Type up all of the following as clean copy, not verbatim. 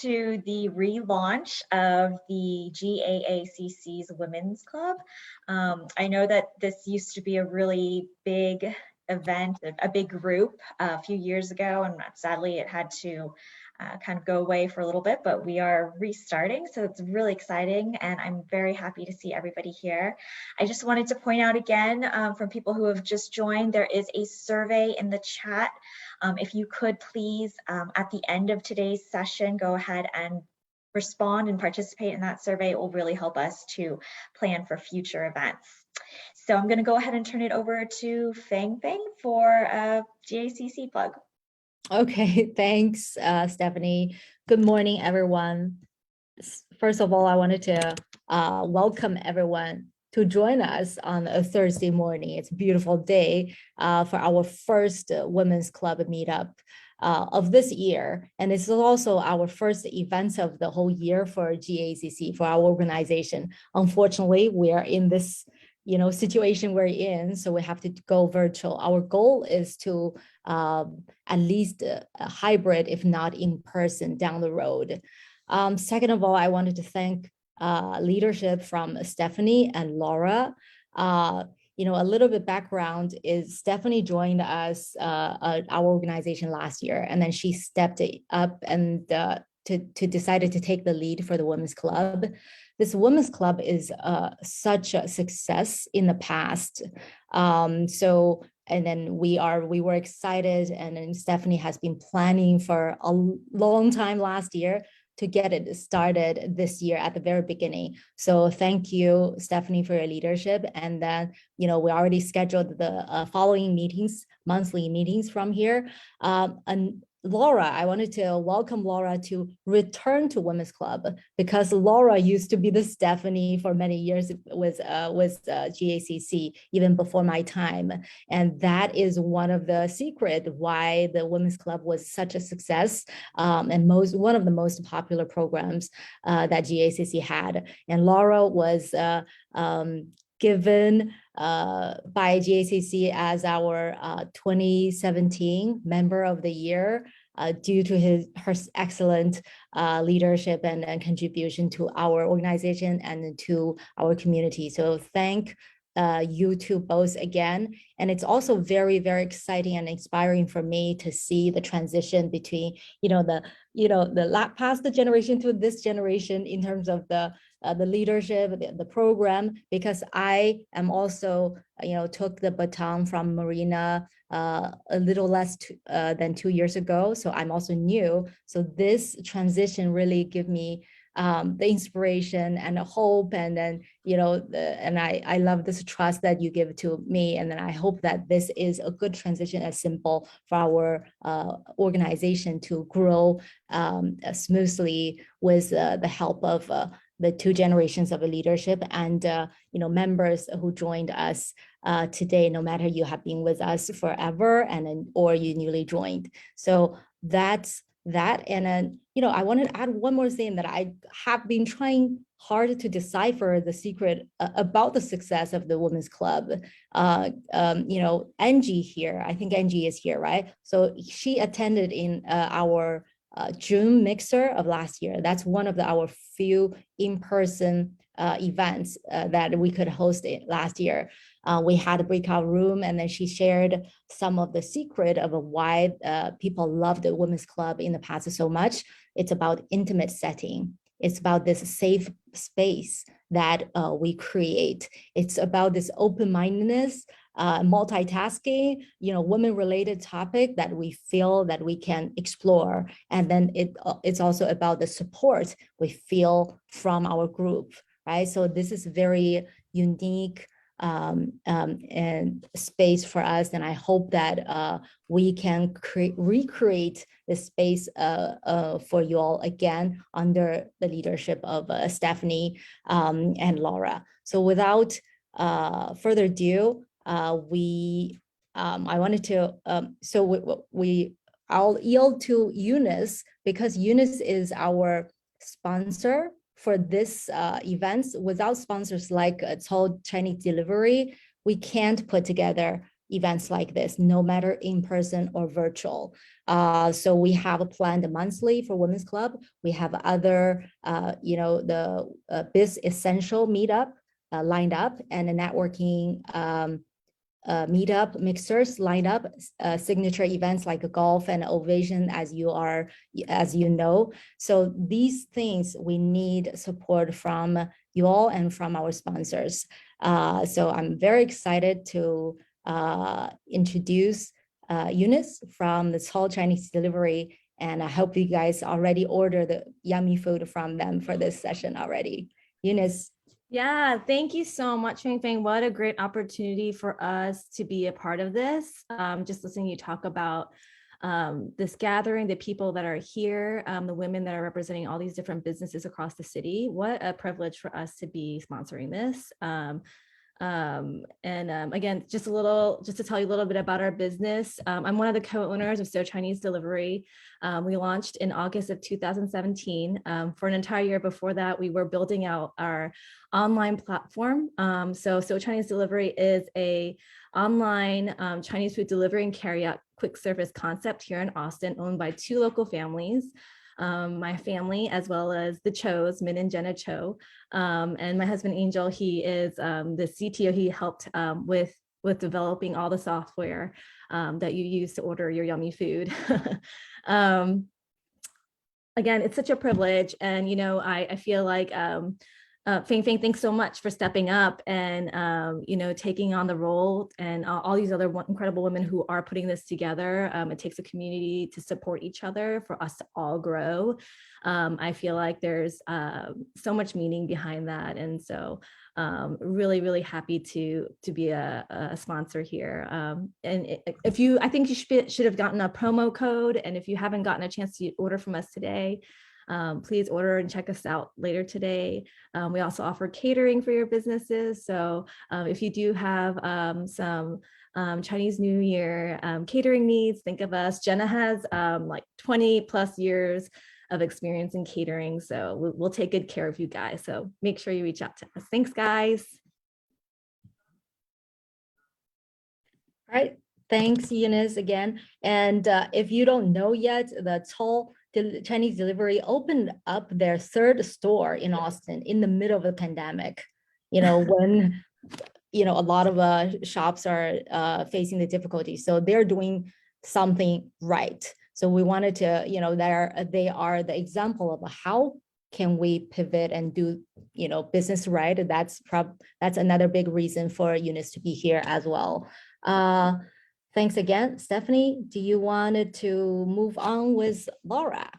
to the relaunch of the GAACC's Women's Club. I know that this used to be a really big event, a big group a few years ago, and sadly it had to kind of go away for a little bit, but we are restarting. So it's really exciting and I'm very happy to see everybody here. I just wanted to point out again from people who have just joined, there is a survey in the chat. If you could please, at the end of today's session, go ahead and respond and participate in that survey. It will really help us to plan for future events. So I'm going to go ahead and turn it over to Feng Feng for a GACC plug. Okay, thanks, Stephanie. Good morning, everyone. First of all, I wanted to welcome everyone to join us on a Thursday morning. It's a beautiful day for our first Women's Club meetup of this year. And it's also our first event of the whole year for GACC, for our organization. Unfortunately, we are in this situation we're in, so we have to go virtual. Our goal is to at least a hybrid, if not in person, down the road. Second of all, I wanted to thank leadership from Stephanie and Laura. A little bit background is Stephanie joined us, our organization last year, and then she stepped up and decided to take the lead for the Women's Club. This Women's Club is such a success in the past. And then we were excited, and then Stephanie has been planning for a long time last year to get it started this year at the very beginning. So thank you, Stephanie, for your leadership. And then, we already scheduled the following meetings, monthly meetings from here. And Laura, I wanted to welcome Laura to return to Women's Club, because Laura used to be the Stephanie for many years with GACC, even before my time. And that is one of the secrets why the Women's Club was such a success, and one of the most popular programs that GACC had. And Laura was given by GACC as our 2017 Member of the Year due to her excellent leadership and contribution to our organization and to our community. So thank you two both again. And it's also very, very exciting and inspiring for me to see the transition between, the past generation to this generation in terms of the leadership, the program, because I am also, took the baton from Marina a little less than 2 years ago. So I'm also new. So this transition really give me the inspiration and the hope, and then and I love this trust that you give to me, and then I hope that this is a good transition, as simple for our organization to grow smoothly with the help of the 2 generations of leadership and members who joined us today, no matter you have been with us forever or you newly joined. So that's that. And then, I wanted to add one more thing that I have been trying hard to decipher the secret about the success of the Women's Club. Angie here, I think Angie is here, right? So she attended in our June mixer of last year. That's one of our few in-person events that we could host last year. We had a breakout room, and then she shared some of the secret of why people loved the Women's Club in the past so much. It's about intimate setting. It's about this safe space that we create. It's about this open-mindedness, multitasking, women-related topic that we feel that we can explore. And then it's also about the support we feel from our group, right? So this is very unique and space for us, and I hope that we can recreate the space for you all again under the leadership of Stephanie and Laura. So without further ado, I wanted to I'll yield to Eunice, because Eunice is our sponsor for this events. Without sponsors like Toll Chinese Delivery, we can't put together events like this, no matter in person or virtual. So we have planned monthly for Women's Club. We have other, the Biz Essential meetup lined up, and a networking meetup mixers lined up, signature events like golf and ovation, as you know. So these things we need support from you all and from our sponsors. So I'm very excited to introduce Eunice from the Tall Chinese Delivery, and I hope you guys already ordered the yummy food from them for this session already. Eunice. Yeah, thank you so much, Fang Fang. What a great opportunity for us to be a part of this. Just listening you talk about this gathering, the people that are here, the women that are representing all these different businesses across the city. What a privilege for us to be sponsoring this. Again, just to tell you a little bit about our business. I'm one of the co-owners of So Chinese Delivery. We launched in August of 2017. For an entire year before that, we were building out our online platform. So Chinese Delivery is a online Chinese food delivery and carry out quick service concept here in Austin, owned by 2 local families. My family, as well as the Cho's, Min and Jenna Cho, and my husband Angel. He is the CTO. He helped with developing all the software that you use to order your yummy food. Again, it's such a privilege, and I feel like Fang Fang, thanks so much for stepping up and taking on the role, and all these other incredible women who are putting this together. It takes a community to support each other for us to all grow. I feel like there's so much meaning behind that, and so really, really happy to be a sponsor here. And I think you should have gotten a promo code, and if you haven't gotten a chance to order from us today, please order and check us out later today. We also offer catering for your businesses. So if you do have some Chinese New Year catering needs, think of us. Jenna has like 20 plus years of experience in catering. So we'll take good care of you guys. So make sure you reach out to us. Thanks, guys. All right. Thanks, Eunice, again. And if you don't know yet, the Chinese Delivery opened up their 3rd store in Austin in the middle of the pandemic, when, a lot of shops are facing the difficulty. So they're doing something right. So we wanted to, they are the example of how can we pivot and do, business right. That's another big reason for Eunice to be here as well. Thanks again. Stephanie, do you want to move on with Laura?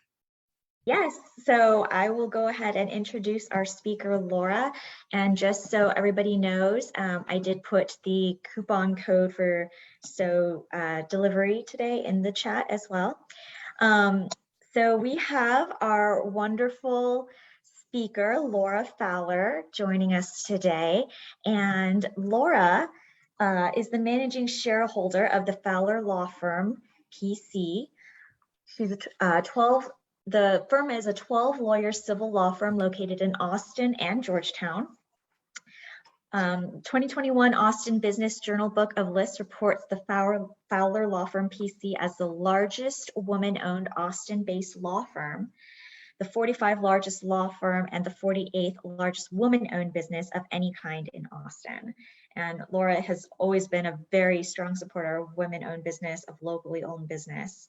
Yes, so I will go ahead and introduce our speaker, Laura. And just so everybody knows, I did put the coupon code for delivery today in the chat as well. So we have our wonderful speaker, Laura Fowler, joining us today. And Laura is the managing shareholder of the Fowler Law Firm, PC. She's the firm is a 12-lawyer civil law firm located in Austin and Georgetown. 2021 Austin Business Journal Book of Lists reports the Fowler Law Firm PC as the largest woman-owned Austin-based law firm, the 45th largest law firm, and the 48th largest woman-owned business of any kind in Austin. And Laura has always been a very strong supporter of women-owned business, of locally owned business.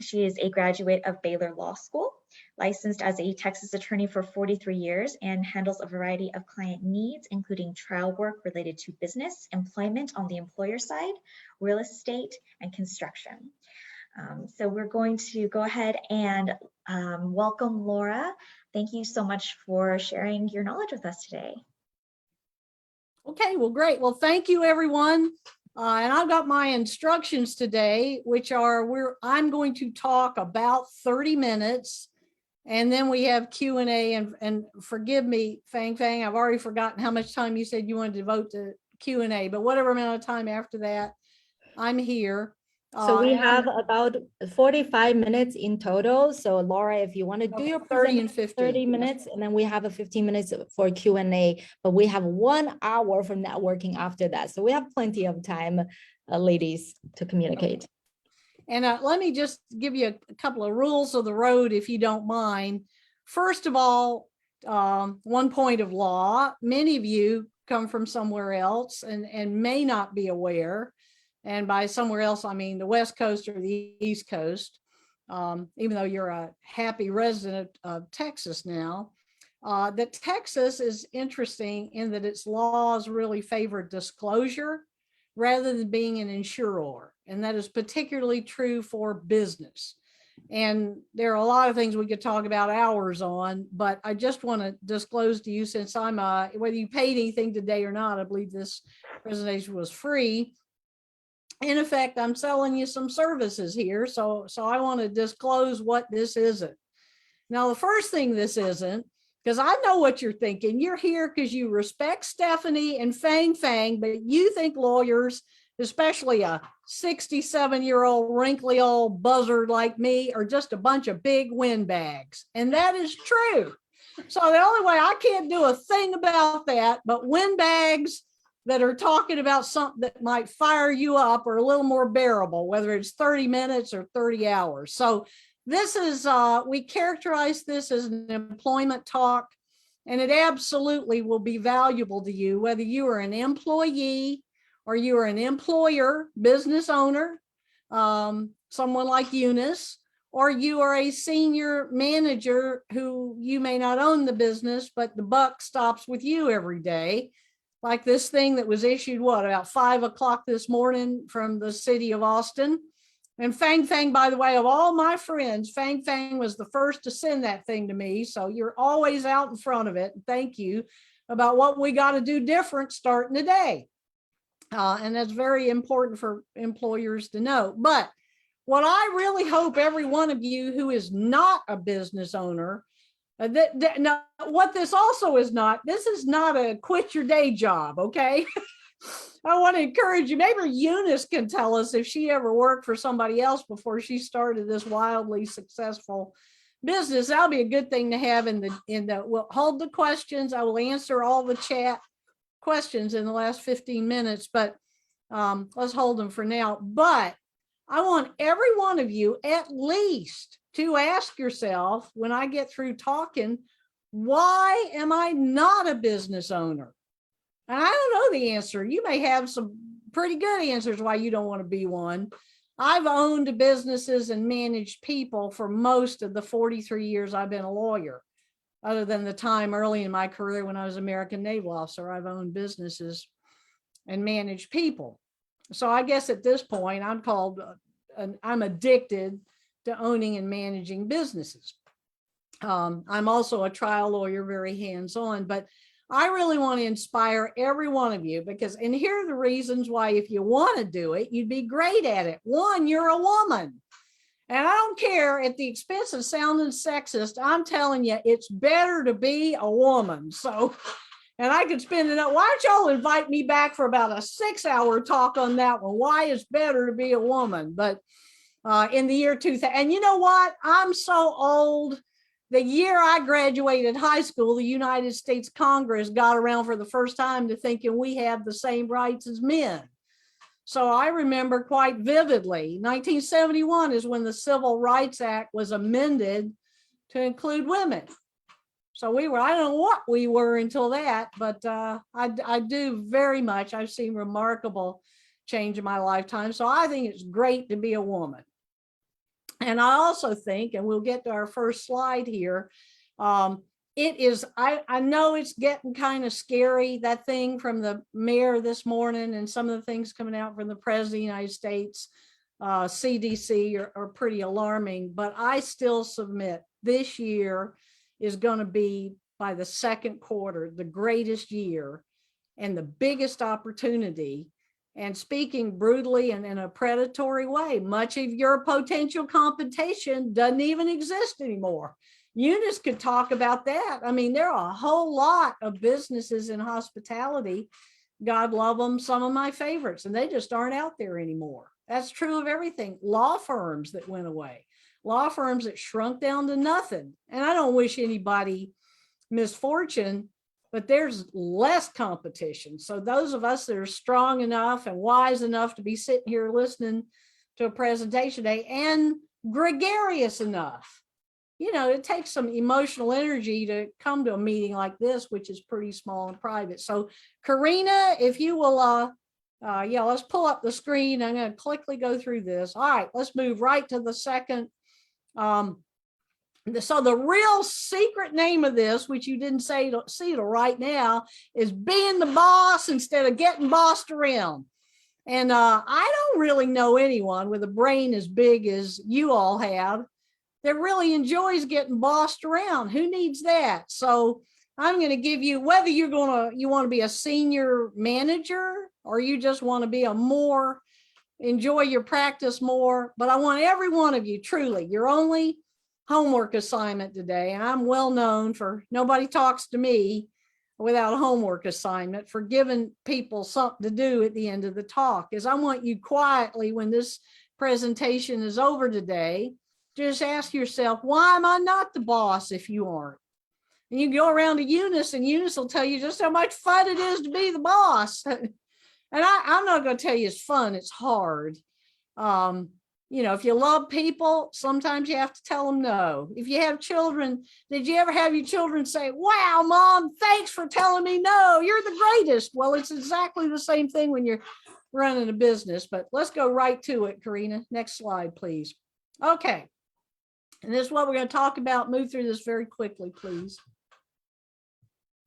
She is a graduate of Baylor Law School, licensed as a Texas attorney for 43 years, and handles a variety of client needs, including trial work related to business, employment on the employer side, real estate, and construction. So we're going to go ahead and welcome Laura. Thank you so much for sharing your knowledge with us today. Okay, well, great. Well, thank you, everyone. And I've got my instructions today, which are I'm going to talk about 30 minutes, and then we have Q&A. And forgive me, Fang Fang, I've already forgotten how much time you said you wanted to devote to Q&A, but whatever amount of time after that, I'm here. So we And have about 45 minutes in total. So Laura, if you want to do your 30 and presentation, 15. 30 minutes, and then we have a 15 minutes for Q&A, but we have 1 hour for networking after that. So we have plenty of time, ladies, to communicate. And let me just give you a couple of rules of the road, if you don't mind. First of all, one point of law, many of you come from somewhere else and may not be aware. And by somewhere else, I mean the West Coast or the East Coast, even though you're a happy resident of Texas now, that Texas is interesting in that its laws really favor disclosure rather than being an insurer. And that is particularly true for business. And there are a lot of things we could talk about hours on, but I just want to disclose to you, since I'm whether you paid anything today or not, I believe this presentation was free. In effect, I'm selling you some services here. So I want to disclose what this isn't. Now, the first thing this isn't, because I know what you're thinking. You're here because you respect Stephanie and Fang, but you think lawyers, especially a 67-year-old wrinkly old buzzard like me, are just a bunch of big windbags. And that is true. So the only way, I can't do a thing about that, but windbags that are talking about something that might fire you up are a little more bearable, whether it's 30 minutes or 30 hours. So this is, we characterize this as an employment talk, and it absolutely will be valuable to you, whether you are an employee or you are an employer, business owner, someone like Eunice, or you are a senior manager who you may not own the business, but the buck stops with you every day. Like this thing that was issued, about 5 o'clock this morning from the city of Austin. And Fang, by the way, of all my friends, Fang was the first to send that thing to me. So you're always out in front of it. Thank you, about what we got to do different starting today. And that's very important for employers to know. But what I really hope every one of you who is not a business owner, now, what this also is not, this is not a quit your day job, okay? I want to encourage you. Maybe Eunice can tell us if she ever worked for somebody else before she started this wildly successful business. That'll be a good thing to have in the, we'll hold the questions. I will answer all the chat questions in the last 15 minutes, but let's hold them for now. But I want every one of you at least to ask yourself, when I get through talking, why am I not a business owner? And I don't know the answer. You may have some pretty good answers why you don't want to be one. I've owned businesses and managed people for most of the 43 years I've been a lawyer. Other than the time early in my career when I was American naval officer, I've owned businesses and managed people. So I guess at this point, I'm addicted to owning and managing businesses. I'm also a trial lawyer, very hands-on, but I really want to inspire every one of you and here are the reasons why, if you want to do it, you'd be great at it. One, you're a woman. And I don't care at the expense of sounding sexist, I'm telling you, it's better to be a woman. So, and I could spend it up. Why don't y'all invite me back for about a 6-hour talk on that one? Why it's better to be a woman? But in the year 2000, and you know what? I'm so old. The year I graduated high school, the United States Congress got around for the first time to thinking we have the same rights as men. So I remember quite vividly, 1971 is when the Civil Rights Act was amended to include women. So I don't know what we were until that, but I do very much. I've seen remarkable change in my lifetime. So I think it's great to be a woman. And I also think, and we'll get to our first slide here, it is, I know it's getting kind of scary, that thing from the mayor this morning and some of the things coming out from the president of the United States, CDC are pretty alarming, but I still submit this year is going to be, by the second quarter, the greatest year and the biggest opportunity. And speaking brutally and in a predatory way, much of your potential competition doesn't even exist anymore. Eunice could talk about that. I mean, there are a whole lot of businesses in hospitality, God love them, some of my favorites, and they just aren't out there anymore. That's true of everything. Law firms that went away, law firms that shrunk down to nothing. And I don't wish anybody misfortune, but there's less competition. So those of us that are strong enough and wise enough to be sitting here listening to a presentation today and gregarious enough, you know, it takes some emotional energy to come to a meeting like this, which is pretty small and private. So Karina, if you will, yeah, let's pull up the screen. I'm going to quickly go through this. All right, let's move right to the second. So the real secret name of this, which you didn't see till right now, is being the boss instead of getting bossed around. And I don't really know anyone with a brain as big as you all have that really enjoys getting bossed around. Who needs that? So I'm going to give you, whether you want to be a senior manager or you just want to be enjoy your practice more. But I want every one of you, truly, your only homework assignment today, and I'm well known for nobody talks to me without a homework assignment, for giving people something to do at the end of the talk, is I want you quietly, when this presentation is over today, just ask yourself, why am I not the boss if you aren't? And you go around to Eunice, and Eunice will tell you just how much fun it is to be the boss. And I'm not going to tell you it's fun, it's hard. You know, if you love people, sometimes you have to tell them no. If you have children, did you ever have your children say, wow, Mom, thanks for telling me no, you're the greatest? Well, it's exactly the same thing when you're running a business, but let's go right to it, Karina. Next slide, please. Okay. And this is what we're going to talk about. Move through this very quickly, please.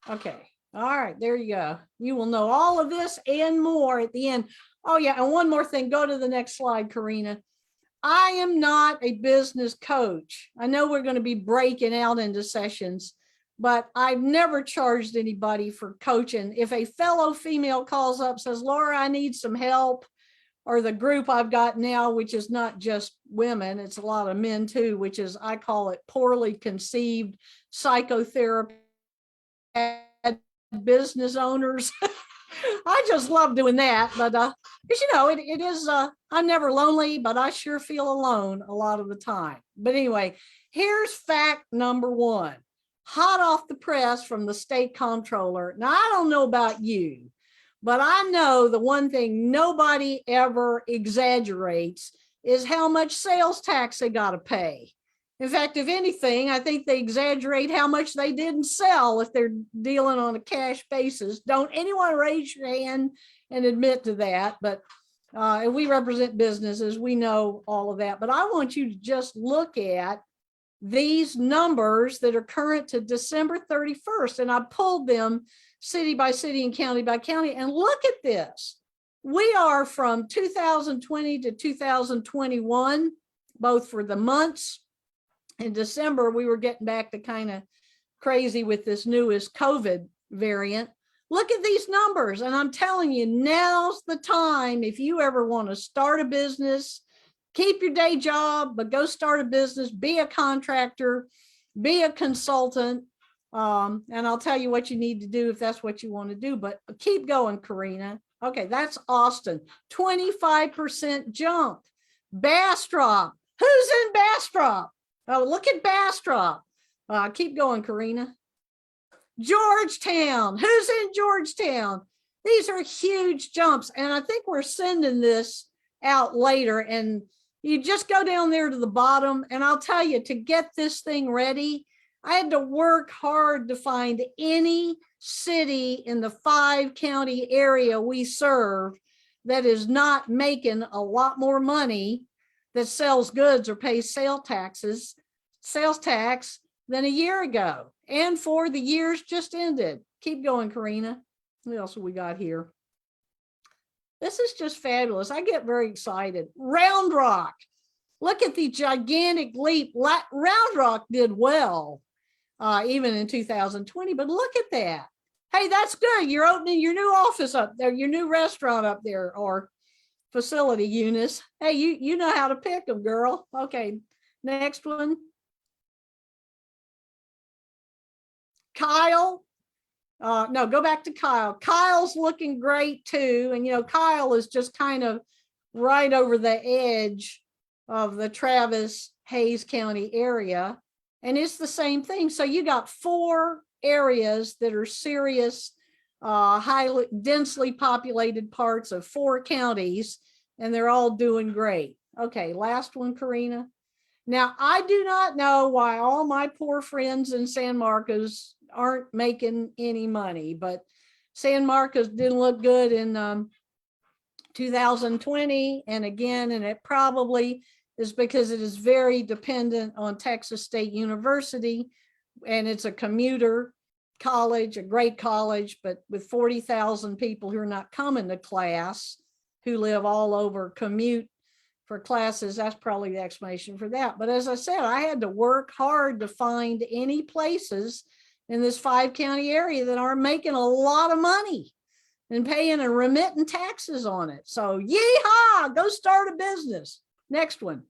Okay. All right, there you go. You will know all of this and more at the end. Oh yeah, and one more thing. Go to the next slide, Karina. I am not a business coach. I know we're going to be breaking out into sessions, but I've never charged anybody for coaching. If a fellow female calls up, says, Laura, I need some help, or the group I've got now, which is not just women, it's a lot of men too, which is, I call it poorly conceived psychotherapy business owners. I just love doing that, but because you know it is I'm never lonely, but I sure feel alone a lot of the time. But anyway, here's fact number one, hot off the press from the state comptroller. Now I don't know about you, but I know the one thing nobody ever exaggerates is how much sales tax they got to pay. In fact, if anything, I think they exaggerate how much they didn't sell if they're dealing on a cash basis. Don't anyone raise your hand and admit to that, but we represent businesses, we know all of that. But I want you to just look at these numbers that are current to December 31st, and I pulled them city by city and county by county, and look at this. We are from 2020 to 2021, both for the months. In December, we were getting back to kind of crazy with this newest COVID variant. Look at these numbers. And I'm telling you, now's the time. If you ever want to start a business, keep your day job, but go start a business, be a contractor, be a consultant. And I'll tell you what you need to do if that's what you want to do, but keep going, Karina. Okay, that's Austin, 25% jump. Bastrop, who's in Bastrop? Oh, look at Bastrop. Keep going, Karina. Georgetown. Who's in Georgetown? These are huge jumps. And I think we're sending this out later. And you just go down there to the bottom. And I'll tell you, to get this thing ready, I had to work hard to find any city in the 5-county area we serve that is not making a lot more money, that sells goods or pays sales tax than a year ago, and for the years just ended. Keep going, Karina. What else have we got here? This is just fabulous. I get very excited. Round Rock. Look at the gigantic leap. Round Rock did well, even in 2020, but look at that. Hey, that's good. You're opening your new office up there, your new restaurant up there, or facility, Eunice. Hey, you know how to pick them, girl. Okay, next one. Kyle. No, go back to Kyle. Kyle's looking great too. And, you know, Kyle is just kind of right over the edge of the Travis Hayes County area. And it's the same thing. So you got 4 areas that are serious, highly densely populated parts of 4 counties, and they're all doing great. Okay, last one, Karina. Now, I do not know why all my poor friends in San Marcos aren't making any money, but San Marcos didn't look good in 2020. And again, and it probably is because it is very dependent on Texas State University, and it's a commuter college, a great college, but with 40,000 people who are not coming to class, who live all over, commute for classes. That's probably the explanation for that. But as I said, I had to work hard to find any places in this 5-county area that aren't making a lot of money and paying and remitting taxes on it. So yeehaw, go start a business. Next one.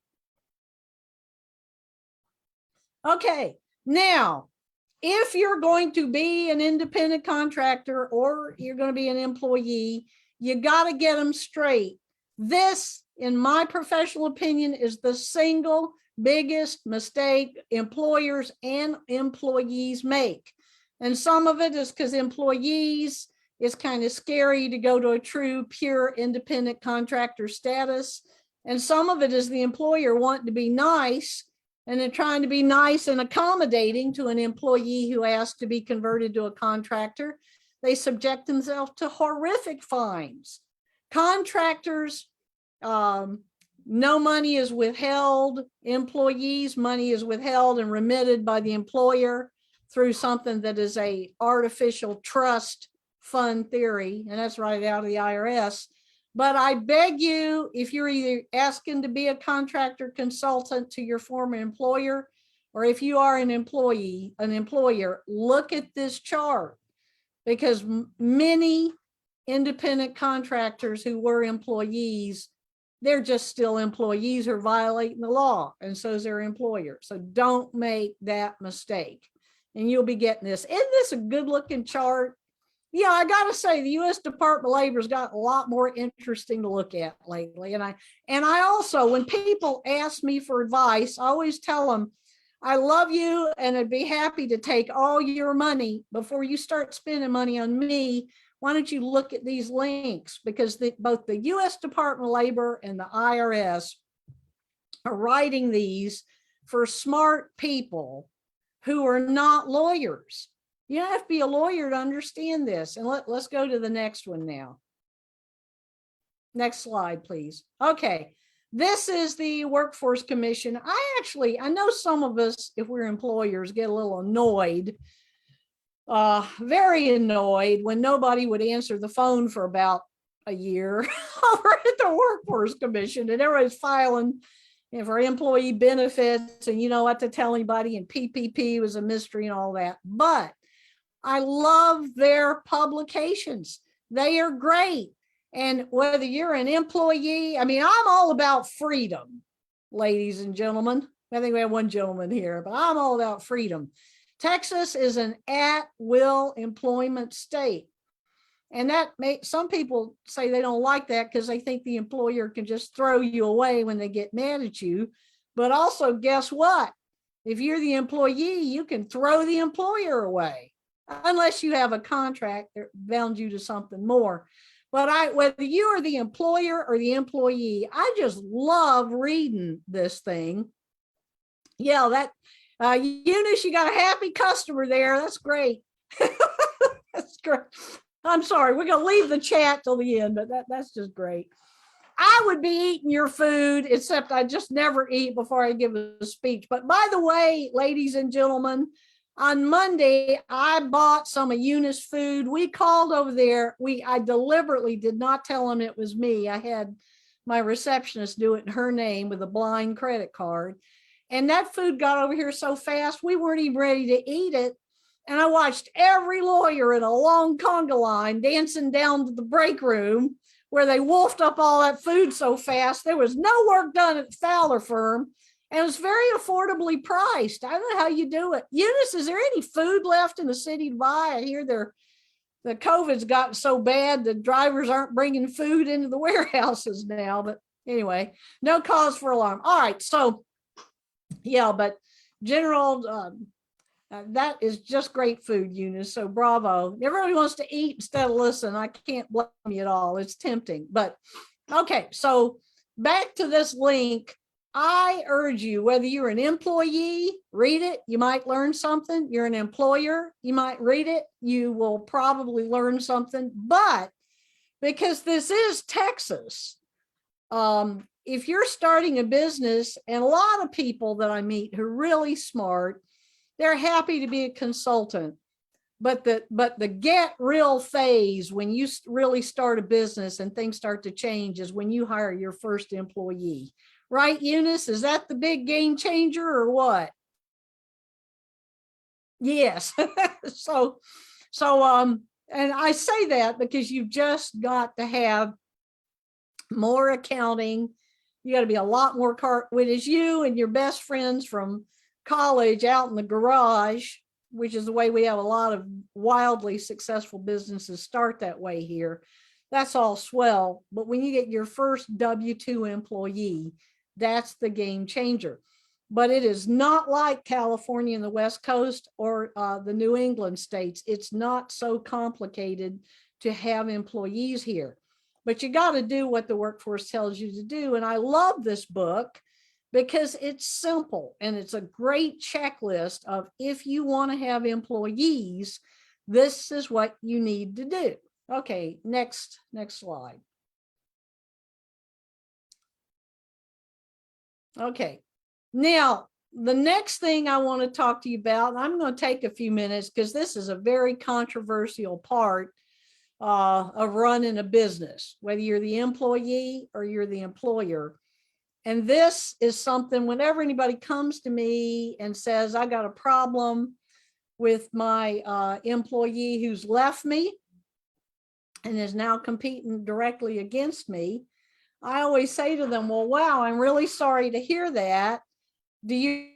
Okay, now, if you're going to be an independent contractor or you're going to be an employee, you got to get them straight. This, in my professional opinion, is the single biggest mistake employers and employees make. And some of it is because employees, it's kind of scary to go to a true, pure independent contractor status. And some of it is the employer wanting to be nice, and they're trying to be nice and accommodating to an employee who asks to be converted to a contractor. They subject themselves to horrific fines. Contractors, no money is withheld. Employees, money is withheld and remitted by the employer through something that is a artificial trust fund theory, and that's right out of the IRS. But I beg you, if you're either asking to be a contractor consultant to your former employer, or if you are an employee, an employer, look at this chart, because many independent contractors who were employees, they're just still employees who are violating the law, and so is their employer. So don't make that mistake, and you'll be getting this. Isn't this a good looking chart? Yeah, I got to say, the U.S. Department of Labor's got a lot more interesting to look at lately. And I also, when people ask me for advice, I always tell them, I love you and I'd be happy to take all your money. Before you start spending money on me, why don't you look at these links? Because both the U.S. Department of Labor and the IRS are writing these for smart people who are not lawyers. You don't have to be a lawyer to understand this. And let's go to the next one now. Next slide, please. Okay, this is the Workforce Commission. I know some of us, if we're employers, get a little annoyed, very annoyed when nobody would answer the phone for about a year over at the Workforce Commission, and everybody's filing for employee benefits, and you know what to tell anybody, and PPP was a mystery and all that. But I love their publications. They are great. And whether you're an employee, I mean, I'm all about freedom, ladies and gentlemen. I think we have one gentleman here, but I'm all about freedom. Texas is an at-will employment state. And that some people say they don't like that because they think the employer can just throw you away when they get mad at you. But also, guess what? If you're the employee, you can throw the employer away, unless you have a contract that bound you to something more. But whether you are the employer or the employee, I just love reading this thing. Yeah, that Eunice, you got a happy customer there. That's great. That's great. I'm sorry, we're gonna leave the chat till the end, but that's just great. I would be eating your food, except I just never eat before I give a speech. But by the way, ladies and gentlemen, on Monday, I bought some of Eunice food. We called over there. I deliberately did not tell them it was me. I had my receptionist do it in her name with a blind credit card. And that food got over here so fast, we weren't even ready to eat it. And I watched every lawyer in a long conga line dancing down to the break room where they wolfed up all that food so fast. There was no work done at the Fowler firm. And it was very affordably priced. I don't know how you do it. Eunice, is there any food left in the city to buy? I hear the COVID's gotten so bad the drivers aren't bringing food into the warehouses now. But anyway, no cause for alarm. All right, so yeah, but general, that is just great food, Eunice. So bravo. Everybody wants to eat instead of listen. I can't blame you at all. It's tempting, but okay. So back to this link. I urge you, whether you're an employee, read it. You might learn something. You're an employer. You might read it. You will probably learn something, but because this is Texas, if you're starting a business, and a lot of people that I meet who are really smart, they're happy to be a consultant, but the get real phase when you really start a business and things start to change is when you hire your first employee, right, Eunice? Is that the big game changer or what? Yes. so and I say that because you've just got to have more accounting. You got to be a lot more when it's you and your best friends from college out in the garage, which is the way we have a lot of wildly successful businesses start that way here. That's all swell. But when you get your first W-2 employee, that's the game changer. But it is not like California and the West Coast or the New England states. It's not so complicated to have employees here. But you got to do what the workforce tells you to do. And I love this book because it's simple and it's a great checklist of if you want to have employees, this is what you need to do. Okay, next slide. Okay, now the next thing I want to talk to you about, I'm going to take a few minutes because this is a very controversial part of running a business, whether you're the employee or you're the employer. And this is something whenever anybody comes to me and says, I got a problem with my employee who's left me and is now competing directly against me, I always say to them, well, wow, I'm really sorry to hear that. Do you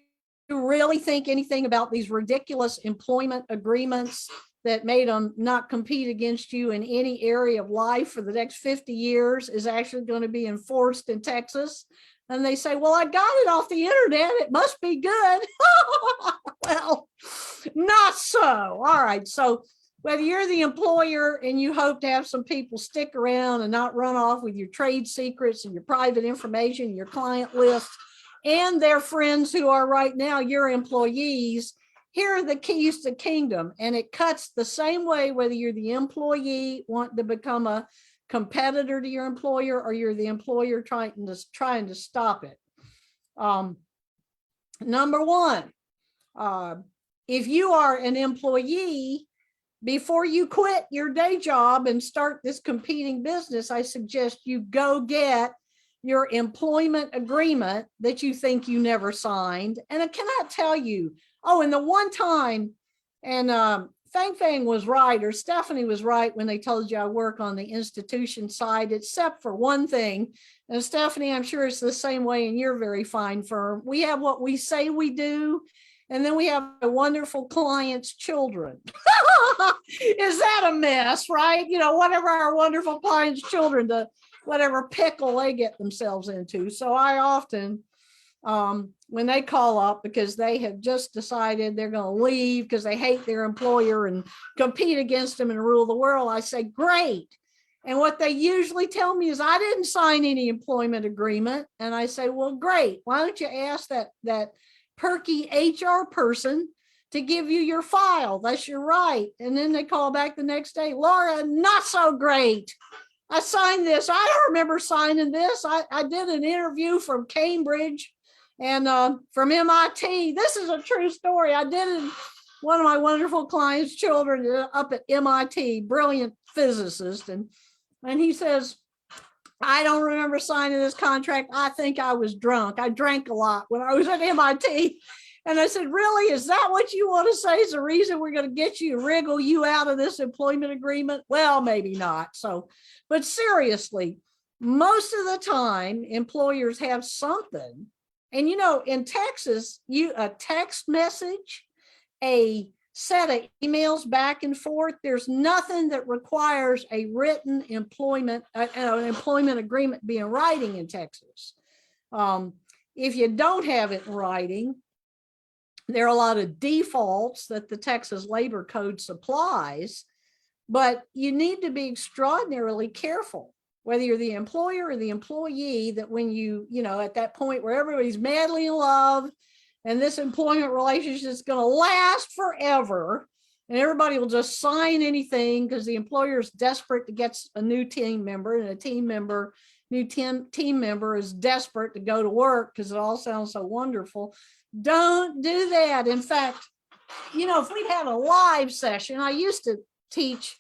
really think anything about these ridiculous employment agreements that made them not compete against you in any area of life for the next 50 years is actually going to be enforced in Texas? And they say, well, I got it off the internet. It must be good. Well, not so. All right. So whether you're the employer and you hope to have some people stick around and not run off with your trade secrets and your private information, your client list, and their friends who are right now your employees, here are the keys to kingdom. And it cuts the same way whether you're the employee wanting to become a competitor to your employer or you're the employer trying to stop it. Number one, if you are an employee, before you quit your day job and start this competing business, I suggest you go get your employment agreement that you think you never signed. And I cannot tell you, oh, and the one time, and Fang Fang was right, or Stephanie was right when they told you I work on the institution side, except for one thing. And Stephanie, I'm sure it's the same way in your very fine firm. We have what we say we do, and then we have a wonderful client's children. Is that a mess, right? You know, whatever our wonderful client's children, whatever pickle they get themselves into. So I often, when they call up because they have just decided they're going to leave because they hate their employer and compete against them and rule the world, I say, great. And what they usually tell me is, I didn't sign any employment agreement. And I say, well, great. Why don't you ask that perky HR person to give you your file? That's your right. And then they call back the next day, Laura, not so great. I signed this. I don't remember signing this. I did an interview from Cambridge and from MIT. This is a true story. I did it. One of my wonderful clients' children up at MIT, brilliant physicist. And he says, I don't remember signing this contract. I think I was drunk. I drank a lot when I was at MIT. And I said, really, is that what you want to say is the reason we're going to get you, wriggle you out of this employment agreement? Well, maybe not. So, but seriously, most of the time employers have something. And, you know, in Texas, a text message, a set of emails back and forth. There's nothing that requires a written employment, an employment agreement be in writing in Texas. If you don't have it in writing, there are a lot of defaults that the Texas Labor Code supplies, but you need to be extraordinarily careful, whether you're the employer or the employee, that when you at that point where everybody's madly in love and this employment relationship is going to last forever, and everybody will just sign anything because the employer is desperate to get a new team member, and new team member is desperate to go to work because it all sounds so wonderful. Don't do that. In fact, if we had a live session, I used to teach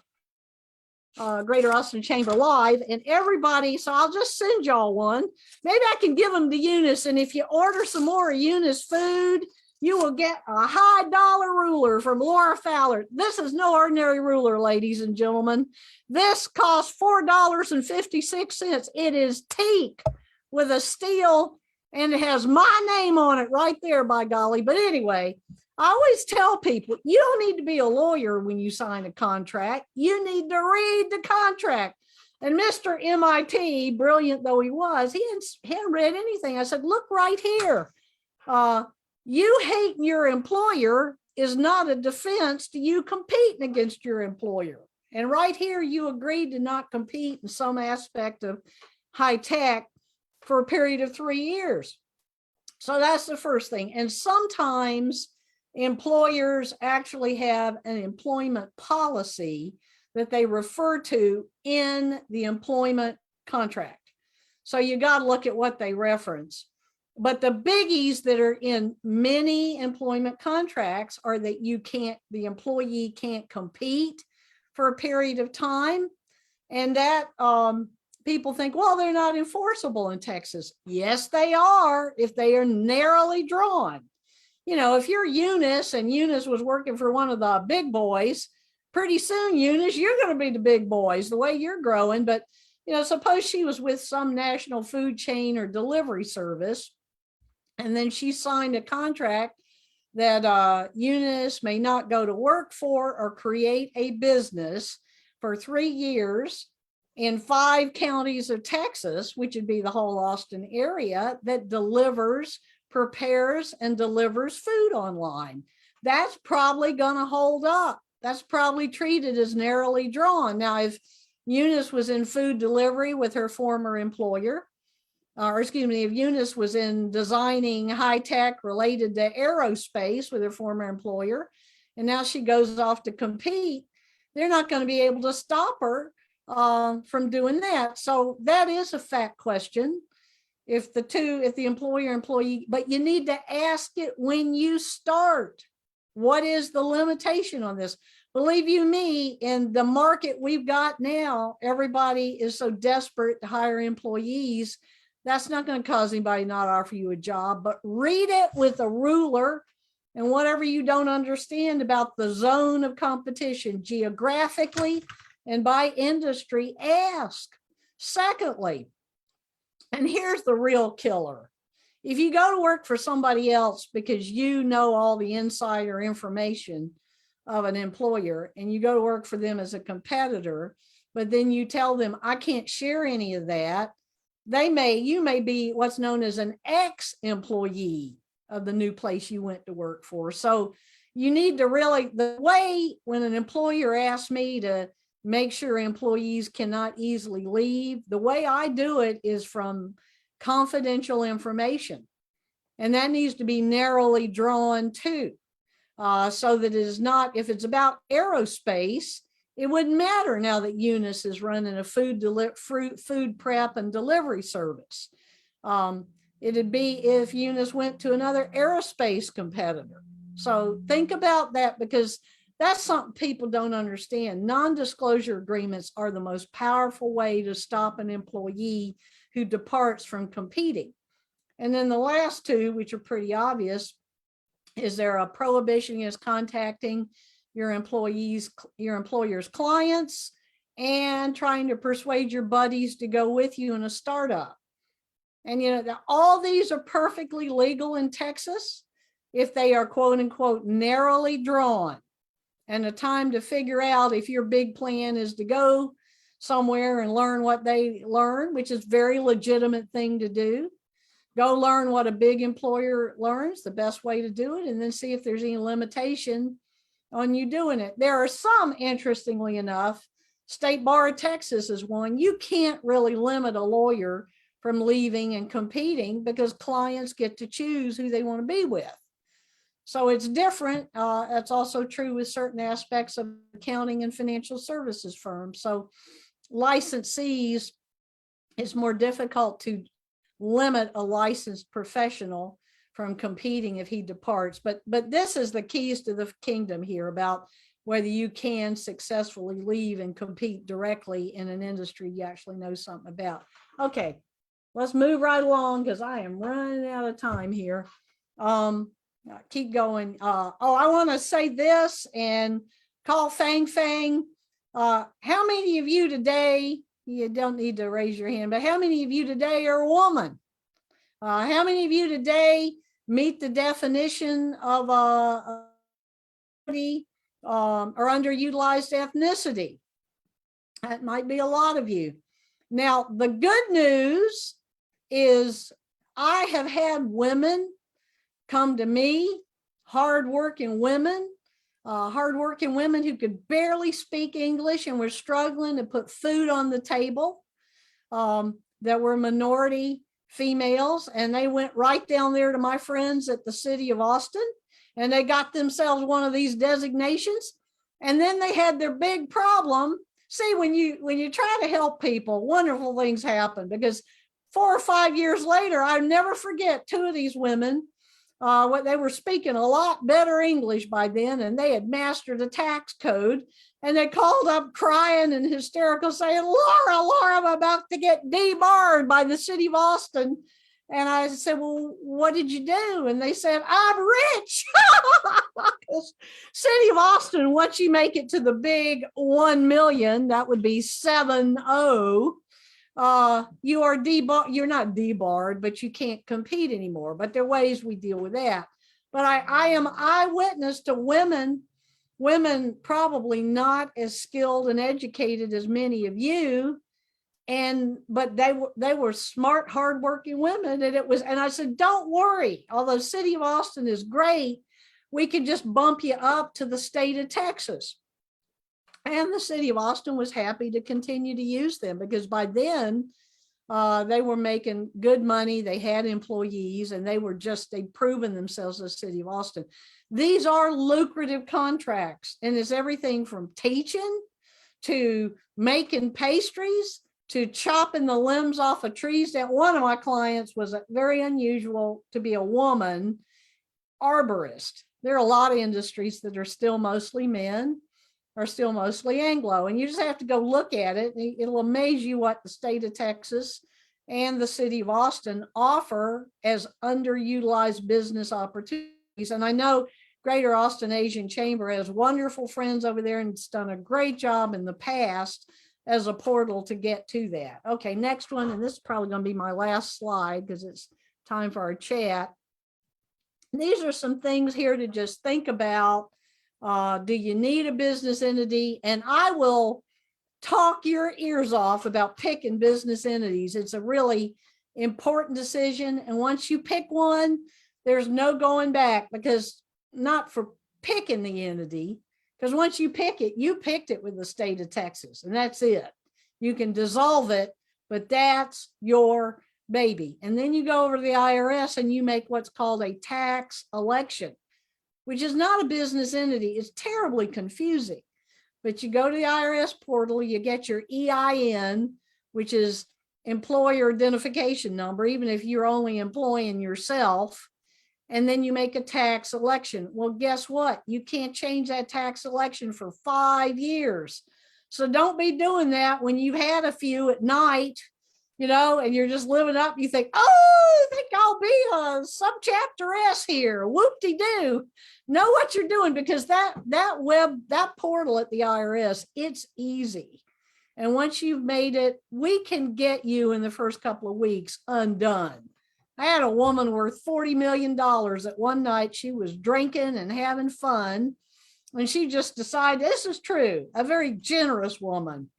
Greater Austin Chamber Live, and everybody, so I'll just send y'all one. Maybe I can give them to Eunice, and if you order some more Eunice food, you will get a high dollar ruler from Laura Fowler. This is no ordinary ruler, ladies and gentlemen. This costs $4.56. It is teak with a steel, and it has my name on it right there, by golly. But anyway, I always tell people, you don't need to be a lawyer when you sign a contract. You need to read the contract. And Mr. MIT, brilliant though he was, he hadn't read anything. I said, look right here. You hating your employer is not a defense to you competing against your employer. And right here, you agreed to not compete in some aspect of high tech for a period of 3 years. So that's the first thing. And sometimes employers actually have an employment policy that they refer to in the employment contract. So you got to look at what they reference. But the biggies that are in many employment contracts are that the employee can't compete for a period of time. And that people think, well, they're not enforceable in Texas. Yes, they are, if they are narrowly drawn. If you're Eunice and Eunice was working for one of the big boys, pretty soon, Eunice, you're going to be the big boys the way you're growing. But, suppose she was with some national food chain or delivery service, and then she signed a contract that Eunice may not go to work for or create a business for 3 years in 5 counties of Texas, which would be the whole Austin area, that prepares and delivers food online. That's probably going to hold up. That's probably treated as narrowly drawn. Now, if Eunice was in food delivery with her former employer, if Eunice was in designing high tech related to aerospace with her former employer, and now she goes off to compete, they're not going to be able to stop her from doing that. So that is a fact question. If the employer-employee, but you need to ask it when you start. What is the limitation on this? Believe you me, in the market we've got now, everybody is so desperate to hire employees. That's not going to cause anybody not offer you a job, but read it with a ruler, and whatever you don't understand about the zone of competition geographically and by industry, ask. Secondly, and here's the real killer. If you go to work for somebody else because you know all the insider information of an employer, and you go to work for them as a competitor, but then you tell them, I can't share any of that, you may be what's known as an ex-employee of the new place you went to work for. So you need to really, the way when an employer asks me to make sure employees cannot easily leave, the way I do it is from confidential information. And that needs to be narrowly drawn too, so that it is not, if it's about aerospace, it wouldn't matter now that Eunice is running a food prep and delivery service. It'd be if Eunice went to another aerospace competitor. So think about that, because that's something people don't understand. Non-disclosure agreements are the most powerful way to stop an employee who departs from competing. And then the last two, which are pretty obvious, is there a prohibition against contacting your employer's clients and trying to persuade your buddies to go with you in a startup. And all these are perfectly legal in Texas if they are quote unquote narrowly drawn. and a time to figure out if your big plan is to go somewhere and learn what they learn, which is a very legitimate thing to do. Go learn what a big employer learns, the best way to do it, and then see if there's any limitation on you doing it. There are some, interestingly enough, State Bar of Texas is one. You can't really limit a lawyer from leaving and competing because clients get to choose who they want to be with. So it's different. That's also true with certain aspects of accounting and financial services firms. So licensees, it's more difficult to limit a licensed professional from competing if he departs. But this is the keys to the kingdom here about whether you can successfully leave and compete directly in an industry you actually know something about. Okay, let's move right along because I am running out of time here. Keep going. I want to say this and call Fang Fang. How many of you today, you don't need to raise your hand, but how many of you today are a woman? How many of you today meet the definition of or underutilized ethnicity? That might be a lot of you. Now, the good news is I have had women come to me, hardworking women who could barely speak English and were struggling to put food on the table, that were minority females, and they went right down there to my friends at the city of Austin, and they got themselves one of these designations, and then they had their big problem. See, when you try to help people, wonderful things happen, because 4 or 5 years later, I never forget 2 of these women. What they were speaking a lot better English by then, and they had mastered the tax code, and they called up crying and hysterical saying, Laura, I'm about to get debarred by the city of Austin. And I said, well, what did you do? And they said, I'm rich. City of Austin, once you make it to the big 1 million, that would be 70. You are you're not debarred, but you can't compete anymore. But there are ways we deal with that. But I am eyewitness to women probably not as skilled and educated as many of you, but they were smart, hardworking women, and I said, don't worry, although City of Austin is great, we can just bump you up to the state of Texas. And the city of Austin was happy to continue to use them because by then they were making good money. They had employees and they'd proven themselves as city of Austin. These are lucrative contracts, and it's everything from teaching to making pastries to chopping the limbs off of trees. That one of my clients was very unusual to be a woman arborist. There are a lot of industries that are still mostly men, are still mostly Anglo, and you just have to go look at it. It'll amaze you what the state of Texas and the city of Austin offer as underutilized business opportunities. And I know Greater Austin Asian Chamber has wonderful friends over there, and it's done a great job in the past as a portal to get to that. Okay, next one, and this is probably going to be my last slide because it's time for our chat. These are some things here to just think about. Do you need a business entity? And I will talk your ears off about picking business entities. It's a really important decision. And once you pick one, there's no going back, because not for picking the entity, because once you pick it, you picked it with the state of Texas, and that's it. You can dissolve it, but that's your baby. And then you go over to the IRS and you make what's called a tax election, which is not a business entity. It's terribly confusing. But you go to the IRS portal, you get your EIN, which is employer identification number, even if you're only employing yourself, and then you make a tax election. Well, guess what? You can't change that tax election for 5 years. So don't be doing that when you've had a few at night, and you're just living up. You think, oh, I think I'll be a subchapter S here. Whoop-de-doo. Know what you're doing, because that portal at the IRS, it's easy. And once you've made it, we can get you in the first couple of weeks undone. I had a woman worth $40 million at one night. She was drinking and having fun. And she just decided, this is true, a very generous woman.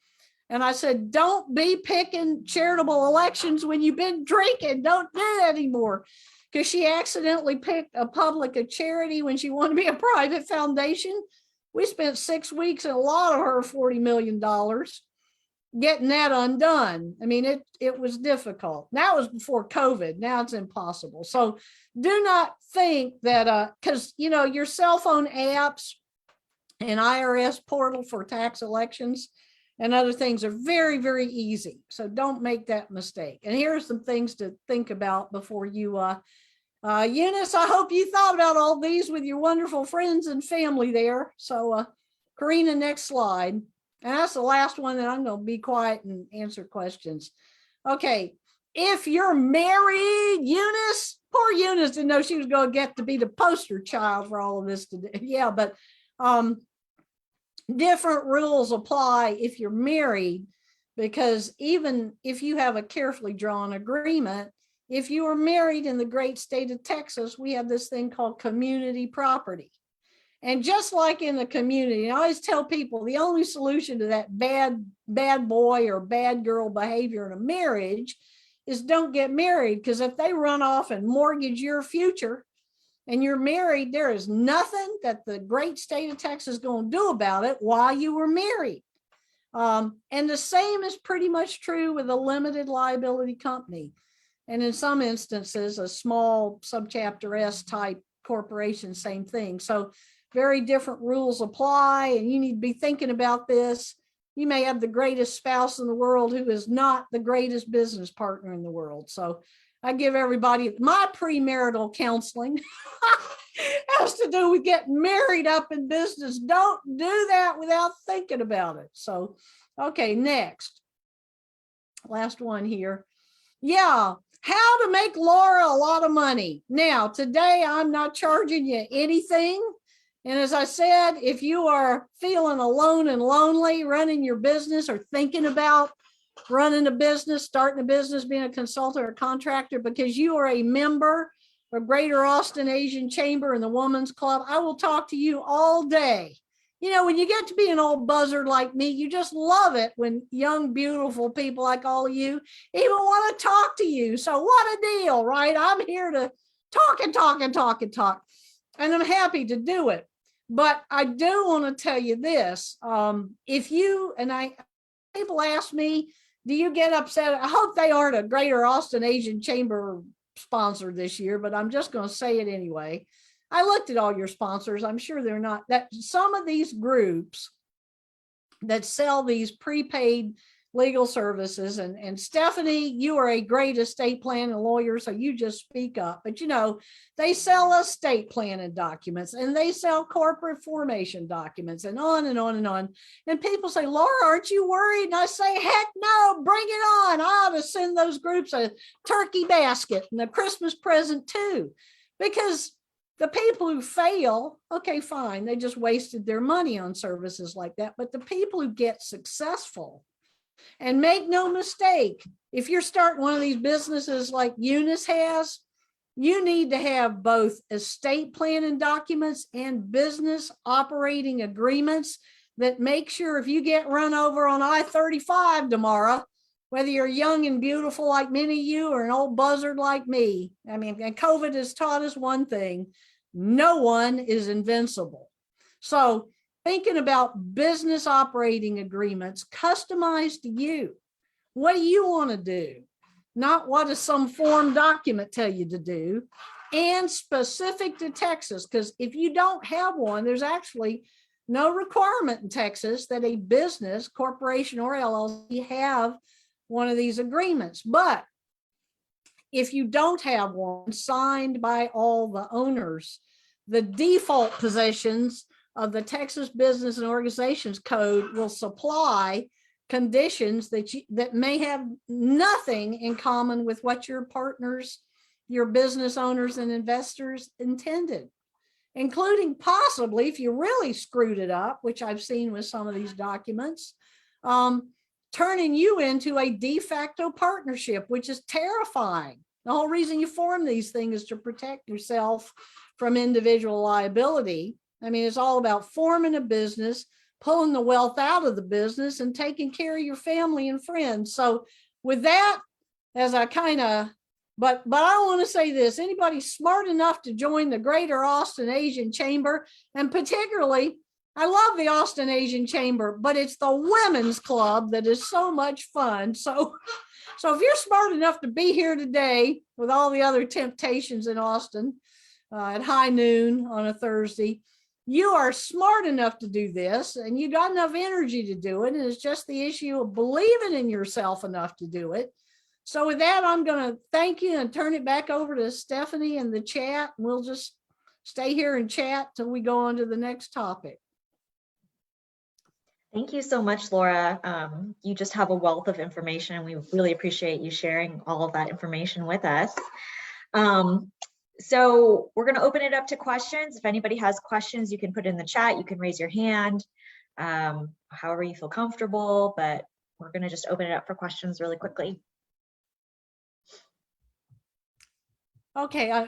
And I said, don't be picking charitable elections when you've been drinking. Don't do that anymore. Because she accidentally picked a charity when she wanted to be a private foundation. We spent 6 weeks and a lot of her $40 million getting that undone. I mean, it was difficult. That was before COVID. Now it's impossible. So do not think that, because, your cell phone apps and IRS portal for tax elections and other things are very, very easy. So don't make that mistake. And here are some things to think about before you, Eunice, I hope you thought about all these with your wonderful friends and family there. So Karina, next slide. And that's the last one that I'm going to be quiet and answer questions. Okay. If you're married, Eunice, poor Eunice didn't know she was going to get to be the poster child for all of this today. Yeah, but different rules apply if you're married, because even if you have a carefully drawn agreement, if you are married in the great state of Texas, we have this thing called community property. And just like in the community, I always tell people the only solution to that bad boy or bad girl behavior in a marriage is don't get married, because if they run off and mortgage your future and you're married, there is nothing that the great state of Texas is going to do about it while you were married. And the same is pretty much true with a limited liability company. And in some instances, a small subchapter S type corporation, same thing. So very different rules apply, and you need to be thinking about this. You may have the greatest spouse in the world who is not the greatest business partner in the world. So I give everybody my premarital counseling has to do with getting married up in business. Don't do that without thinking about it. So, okay, next. Last one here. Yeah, how to make Laura a lot of money. Now, today I'm not charging you anything. And as I said, if you are feeling alone and lonely running your business or thinking about running a business, starting a business, being a consultant or contractor, because you are a member of Greater Austin Asian Chamber and the Women's Club, I will talk to you all day. When you get to be an old buzzard like me, you just love it when young, beautiful people like all of you even want to talk to you. So what a deal, right? I'm here to talk and talk and talk and talk, and I'm happy to do it. But I do want to tell you this. People ask me, do you get upset? I hope they aren't a Greater Austin Asian Chamber sponsor this year, but I'm just going to say it anyway. I looked at all your sponsors. I'm sure they're not that. Some of these groups that sell these prepaid legal services, and Stephanie, you are a great estate planning lawyer, so you just speak up. But they sell estate planning documents, and they sell corporate formation documents, and on and on and on. And people say, Laura, aren't you worried? And I say, heck no, bring it on. I ought to send those groups a turkey basket and a Christmas present too, because the people who fail, okay, fine, they just wasted their money on services like that. But the people who get successful, and make no mistake, if you're starting one of these businesses like Eunice has, you need to have both estate planning documents and business operating agreements that make sure if you get run over on I-35 tomorrow, whether you're young and beautiful like many of you or an old buzzard like me, I mean, and COVID has taught us one thing: no one is invincible. So thinking about business operating agreements customized to you. What do you want to do? Not what does some form document tell you to do, and specific to Texas, because if you don't have one, there's actually no requirement in Texas that a business, corporation, or LLC have one of these agreements. But if you don't have one signed by all the owners, the default positions of the Texas Business and Organizations Code will supply conditions that may have nothing in common with what your partners, your business owners and investors intended, including possibly, if you really screwed it up, which I've seen with some of these documents, turning you into a de facto partnership, which is terrifying. The whole reason you form these things is to protect yourself from individual liability. I mean, it's all about forming a business, pulling the wealth out of the business, and taking care of your family and friends. So with that, as I kind of, but I want to say this, anybody smart enough to join the Greater Austin Asian Chamber, and particularly, I love the Austin Asian Chamber, but it's the women's club that is so much fun. So if you're smart enough to be here today with all the other temptations in Austin at high noon on a Thursday, you are smart enough to do this, and you got enough energy to do it. And it's just the issue of believing in yourself enough to do it. So with that, I'm going to thank you and turn it back over to Stephanie in the chat. We'll just stay here and chat till we go on to the next topic. Thank you so much, Laura. You just have a wealth of information, and we really appreciate you sharing all of that information with us. So we're going to open it up to questions. If anybody has questions, you can put it in the chat. You can raise your hand, however you feel comfortable, but we're going to just open it up for questions really quickly. Okay,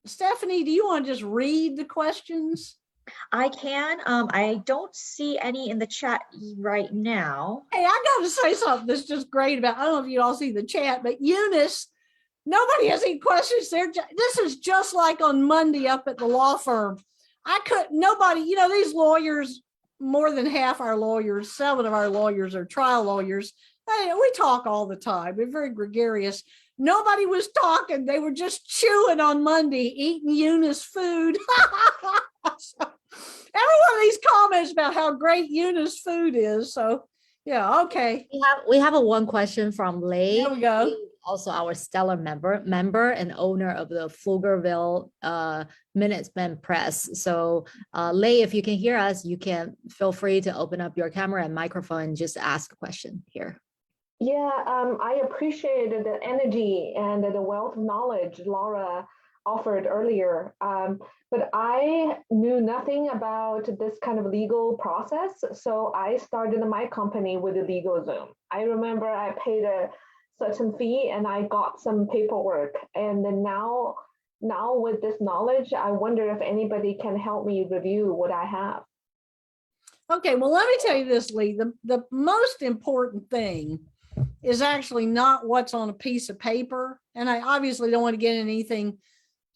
Stephanie, do you want to just read the questions? I can. I don't see any in the chat right now. Hey, I got to say something that's just great about, I don't know if you all see the chat, but Eunice, nobody has any questions there. This is just like on Monday up at the law firm. Nobody, these lawyers, more than half our lawyers, 7 of our lawyers are trial lawyers. Hey, we talk all the time. We're very gregarious. Nobody was talking. They were just chewing on Monday, eating Eunice food. So, every one of these comments about how great Eunice food is. So yeah, okay. We have a one question from Lei. There we go. Also our stellar member and owner of the Pflugerville Minuteman Press. So Lei, if you can hear us, you can feel free to open up your camera and microphone and just ask a question here. Yeah, I appreciated the energy and the wealth of knowledge Laura offered earlier, but I knew nothing about this kind of legal process. So I started my company with a legal Zoom. I remember I paid a certain fee and I got some paperwork. And then now with this knowledge, I wonder if anybody can help me review what I have. Okay, well, let me tell you this, Lee. The most important thing is actually not what's on a piece of paper. And I obviously don't want to get anything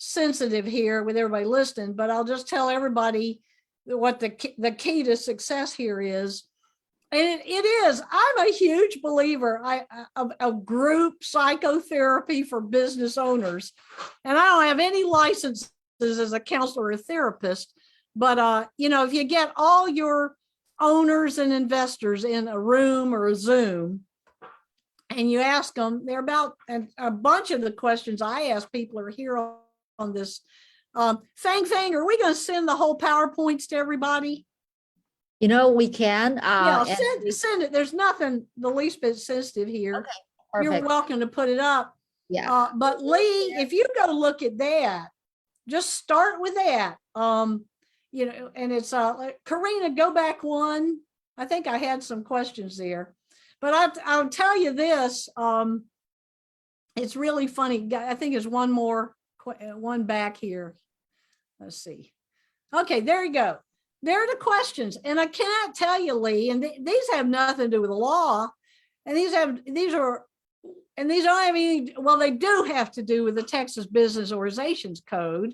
sensitive here with everybody listening, but I'll just tell everybody what the key to success here is. And it is, I'm a huge believer of group psychotherapy for business owners. And I don't have any licenses as a counselor or a therapist, but if you get all your owners and investors in a room or a Zoom, and you ask them, they're about, and a bunch of the questions I ask people are here on this. Fang, are we going to send the whole PowerPoints to everybody? We can. Yeah, send it. There's nothing the least bit sensitive here. Okay, perfect. You're welcome to put it up. Yeah. But Lee, if you go look at that, just start with that. And it's Karina, go back one. I think I had some questions there. But I'll tell you this, it's really funny. I think there's one back here. Let's see. Okay, there you go. There are the questions. And I cannot tell you, Lee, and these have nothing to do with the law. And these don't have any, well, they do have to do with the Texas Business Organizations Code.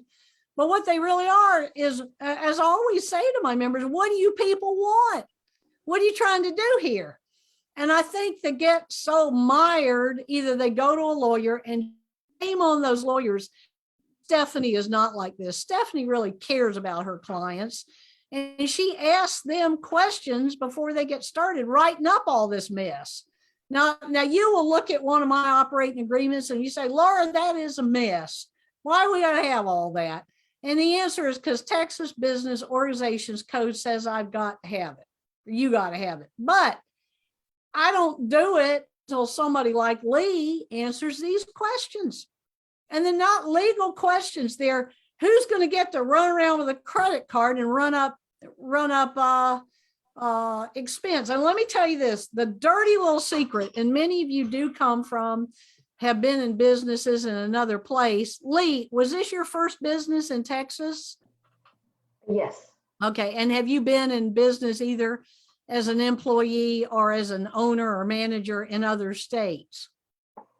But what they really are is, as I always say to my members, what do you people want? What are you trying to do here? And I think they get so mired, either they go to a lawyer, and shame on those lawyers. Stephanie is not like this. Stephanie really cares about her clients. And she asks them questions before they get started writing up all this mess. Now you will look at one of my operating agreements and you say, Laura, that is a mess. Why are we going to have all that? And the answer is because Texas Business Organizations Code says I've got to have it. Or you got to have it. But I don't do it until somebody like Lee answers these questions. And they're not legal questions. They're who's going to get to run around with a credit card and run up expense. And let me tell you this, the dirty little secret, and many of you do have been in businesses in another place. Lee, was this your first business in Texas? Yes. Okay, and have you been in business either as an employee or as an owner or manager in other states?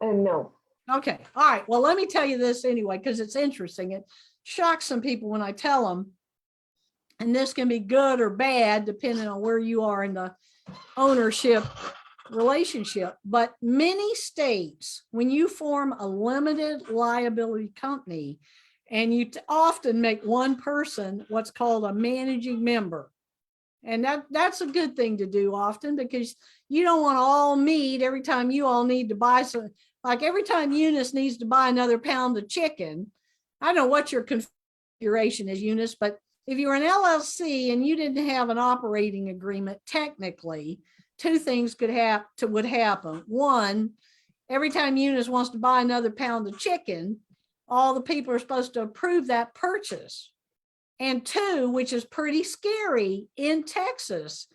No. Okay, all right. Well, let me tell you this anyway, because it's interesting. It shocks some people when I tell them, and this can be good or bad depending on where you are in the ownership relationship. But many states, when you form a limited liability company, and you often make one person what's called a managing member. And that's a good thing to do often, because you don't want to all meet every time you all need to buy some, like every time Eunice needs to buy another pound of chicken. I don't know what your configuration is, Eunice, but if you were an LLC and you didn't have an operating agreement, technically, two things would happen. One, every time Eunice wants to buy another pound of chicken, all the people are supposed to approve that purchase. And two, which is pretty scary in Texas,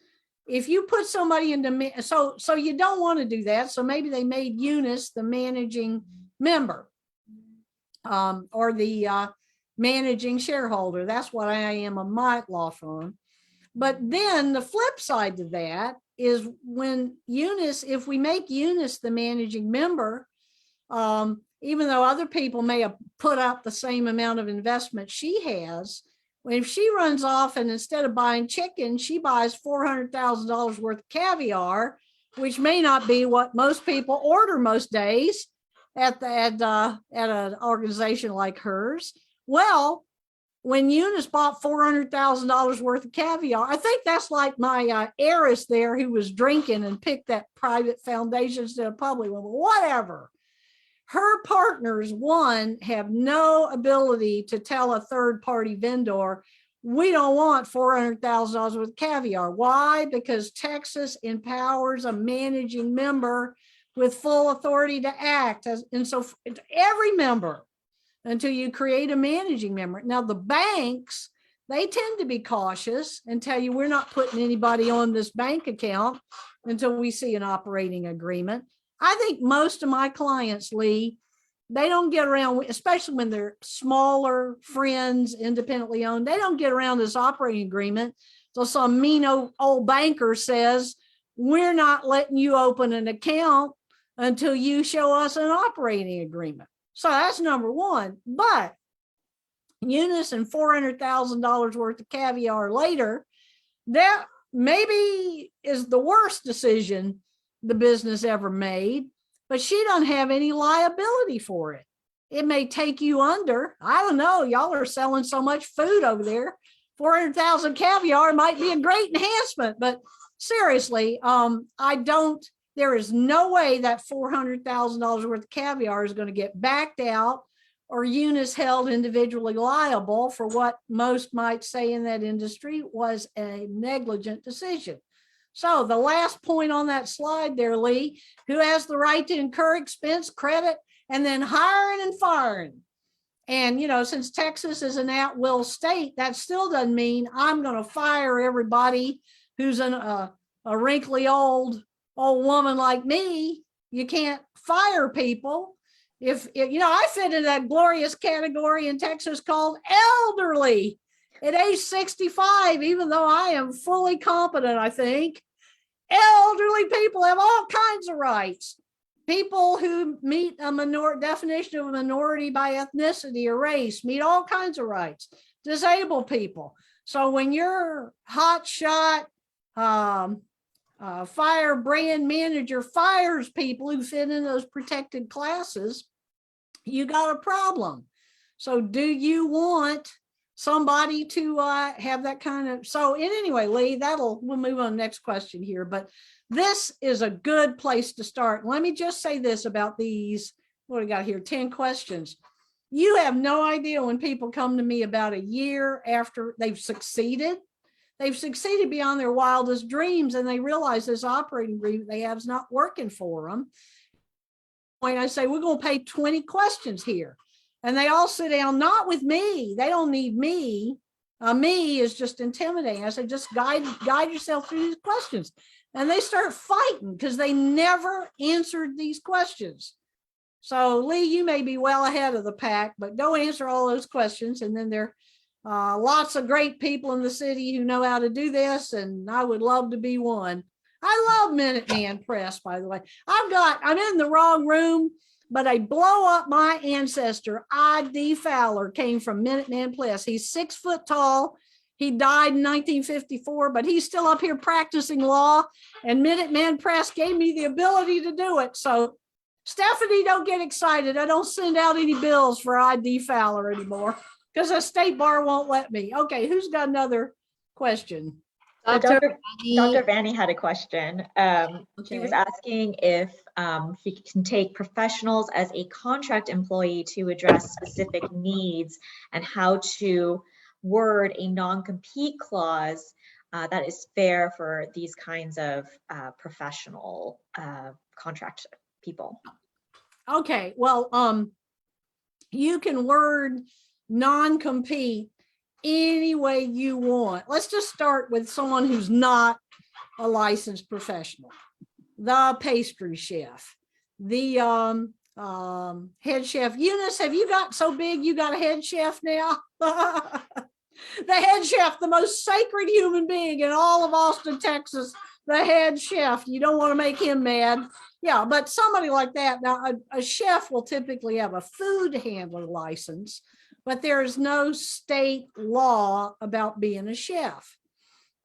if you put somebody into, so you don't want to do that. So maybe they made Eunice the managing member, or the managing shareholder. That's what I am in my law firm. But then the flip side to that is when Eunice, if we make Eunice the managing member, even though other people may have put up the same amount of investment she has, if she runs off and instead of buying chicken, she buys $400,000 worth of caviar, which may not be what most people order most days at an organization like hers. Well, when Eunice bought $400,000 worth of caviar, I think that's like my heiress there who was drinking and picked that private foundation instead of public one, whatever. Her partners, one, have no ability to tell a third-party vendor, we don't want $400,000 worth of caviar. Why? Because Texas empowers a managing member with full authority to act. And so every member, until you create a managing member. Now, the banks, they tend to be cautious and tell you, we're not putting anybody on this bank account until we see an operating agreement. I think most of my clients, Lee, they don't get around, especially when they're smaller friends, independently owned, they don't get around this operating agreement. So some mean old banker says, we're not letting you open an account until you show us an operating agreement. So that's number one. But Eunice and $400,000 worth of caviar later, that maybe is the worst decision the business ever made, but she doesn't have any liability for it. It may take you under, I don't know, y'all are selling so much food over there. 400,000 caviar might be a great enhancement, but seriously, there is no way that $400,000 worth of caviar is going to get backed out or Eunice held individually liable for what most might say in that industry was a negligent decision. So the last point on that slide there, Lee, who has the right to incur expense, credit, and then hiring and firing. And, since Texas is an at-will state, that still doesn't mean I'm going to fire everybody who's a wrinkly old woman like me. You can't fire people. If I fit in that glorious category in Texas called elderly at age 65, even though I am fully competent, I think. Elderly people have all kinds of rights. People who meet a definition of a minority by ethnicity or race meet all kinds of rights. Disabled people. So when your hotshot fire brand manager fires people who fit in those protected classes, you got a problem. So do you want somebody to have that kind of, so in anyway, Lee, we'll move on to the next question here, but this is a good place to start. Let me just say this about these, what do we got here, 10 questions. You have no idea when people come to me about a year after they've succeeded beyond their wildest dreams, and they realize this operating agreement they have is not working for them. When I say, we're going to pay 20 questions here. And they all sit down, not with me. They don't need me. Me is just intimidating. I say, just guide yourself through these questions. And they start fighting because they never answered these questions. So Lee, you may be well ahead of the pack, but go answer all those questions. And then Lots of great people in the city who know how to do this, and I would love to be one. I love Minuteman Press, by the way. I'm in the wrong room, but a blow up my ancestor, I.D. Fowler, came from Minuteman Press. He's 6 foot tall. He died in 1954, but he's still up here practicing law, and Minuteman Press gave me the ability to do it. So Stephanie, don't get excited. I don't send out any bills for I.D. Fowler anymore because the state bar won't let me. Okay, who's got another question? So Dr. Dr. Vanny had a question. She was Okay. asking if she can take professionals as a contract employee to address specific needs and how to word a non-compete clause that is fair for these kinds of professional contract people. Okay, well, you can word non-compete any way you want. Let's just start with someone who's not a licensed professional. The pastry chef, the head chef. Eunice, have you got so big you got a head chef now? The head chef, the most sacred human being in all of Austin, Texas, the head chef. You don't want to make him mad. Yeah, but somebody like that. Now, a chef will typically have a food handler license, but there is no state law about being a chef.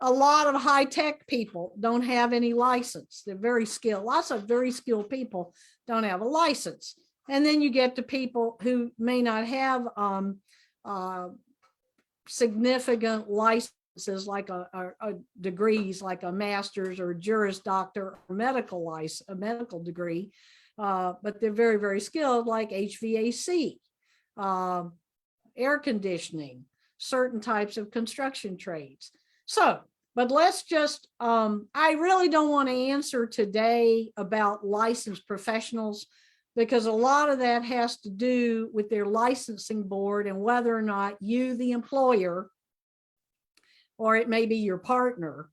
A lot of high-tech people don't have any license. They're very skilled. Lots of very skilled people don't have a license. And then you get to people who may not have significant licenses like a degrees, like a master's or a Juris Doctor or medical license, a medical degree, but they're very, very skilled, like HVAC, air conditioning, certain types of construction trades. So, but let's just, I really don't want to answer today about licensed professionals, because a lot of that has to do with their licensing board and whether or not you, the employer, or it may be your partner,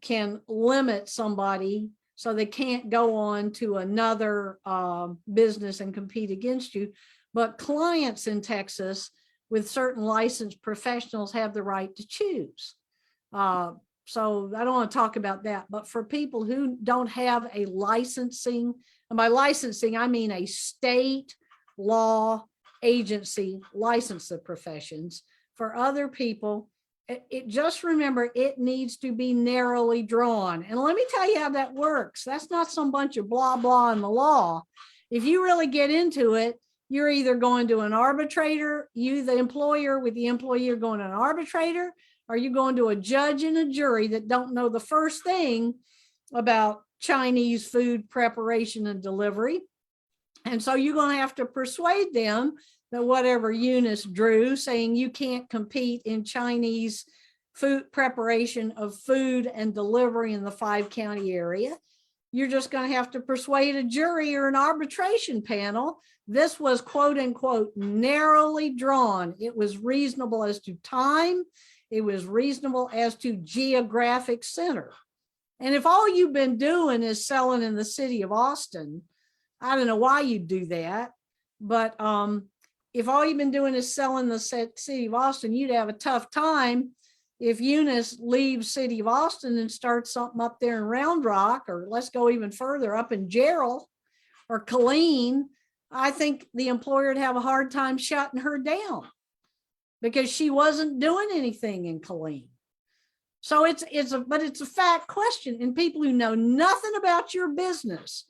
can limit somebody so they can't go on to another business and compete against you. But clients in Texas with certain licensed professionals have the right to choose. So I don't want to talk about that, but for people who don't have a licensing, and by licensing, I mean a state law agency license of professions. For other people, it just remember, it needs to be narrowly drawn. And let me tell you how that works. That's not some bunch of blah, blah in the law. If you really get into it, you're either going to an arbitrator, you, the employer, with the employee, are going to an arbitrator, or you going to a judge and a jury that don't know the first thing about Chinese food preparation and delivery. And so you're going to have to persuade them that whatever Eunice drew, saying you can't compete in Chinese food preparation of food and delivery in the 5-county area, you're just going to have to persuade a jury or an arbitration panel. This was, quote unquote, narrowly drawn. It was reasonable as to time. It was reasonable as to geographic center. And if all you've been doing is selling in the city of Austin, I don't know why you do that, but if all you've been doing is selling the city of Austin, you'd have a tough time if Eunice leaves city of Austin and starts something up there in Round Rock, or let's go even further up in Gerald or Killeen. I think the employer would have a hard time shutting her down because she wasn't doing anything in Killeen. So it's a fact question, and people who know nothing about your business,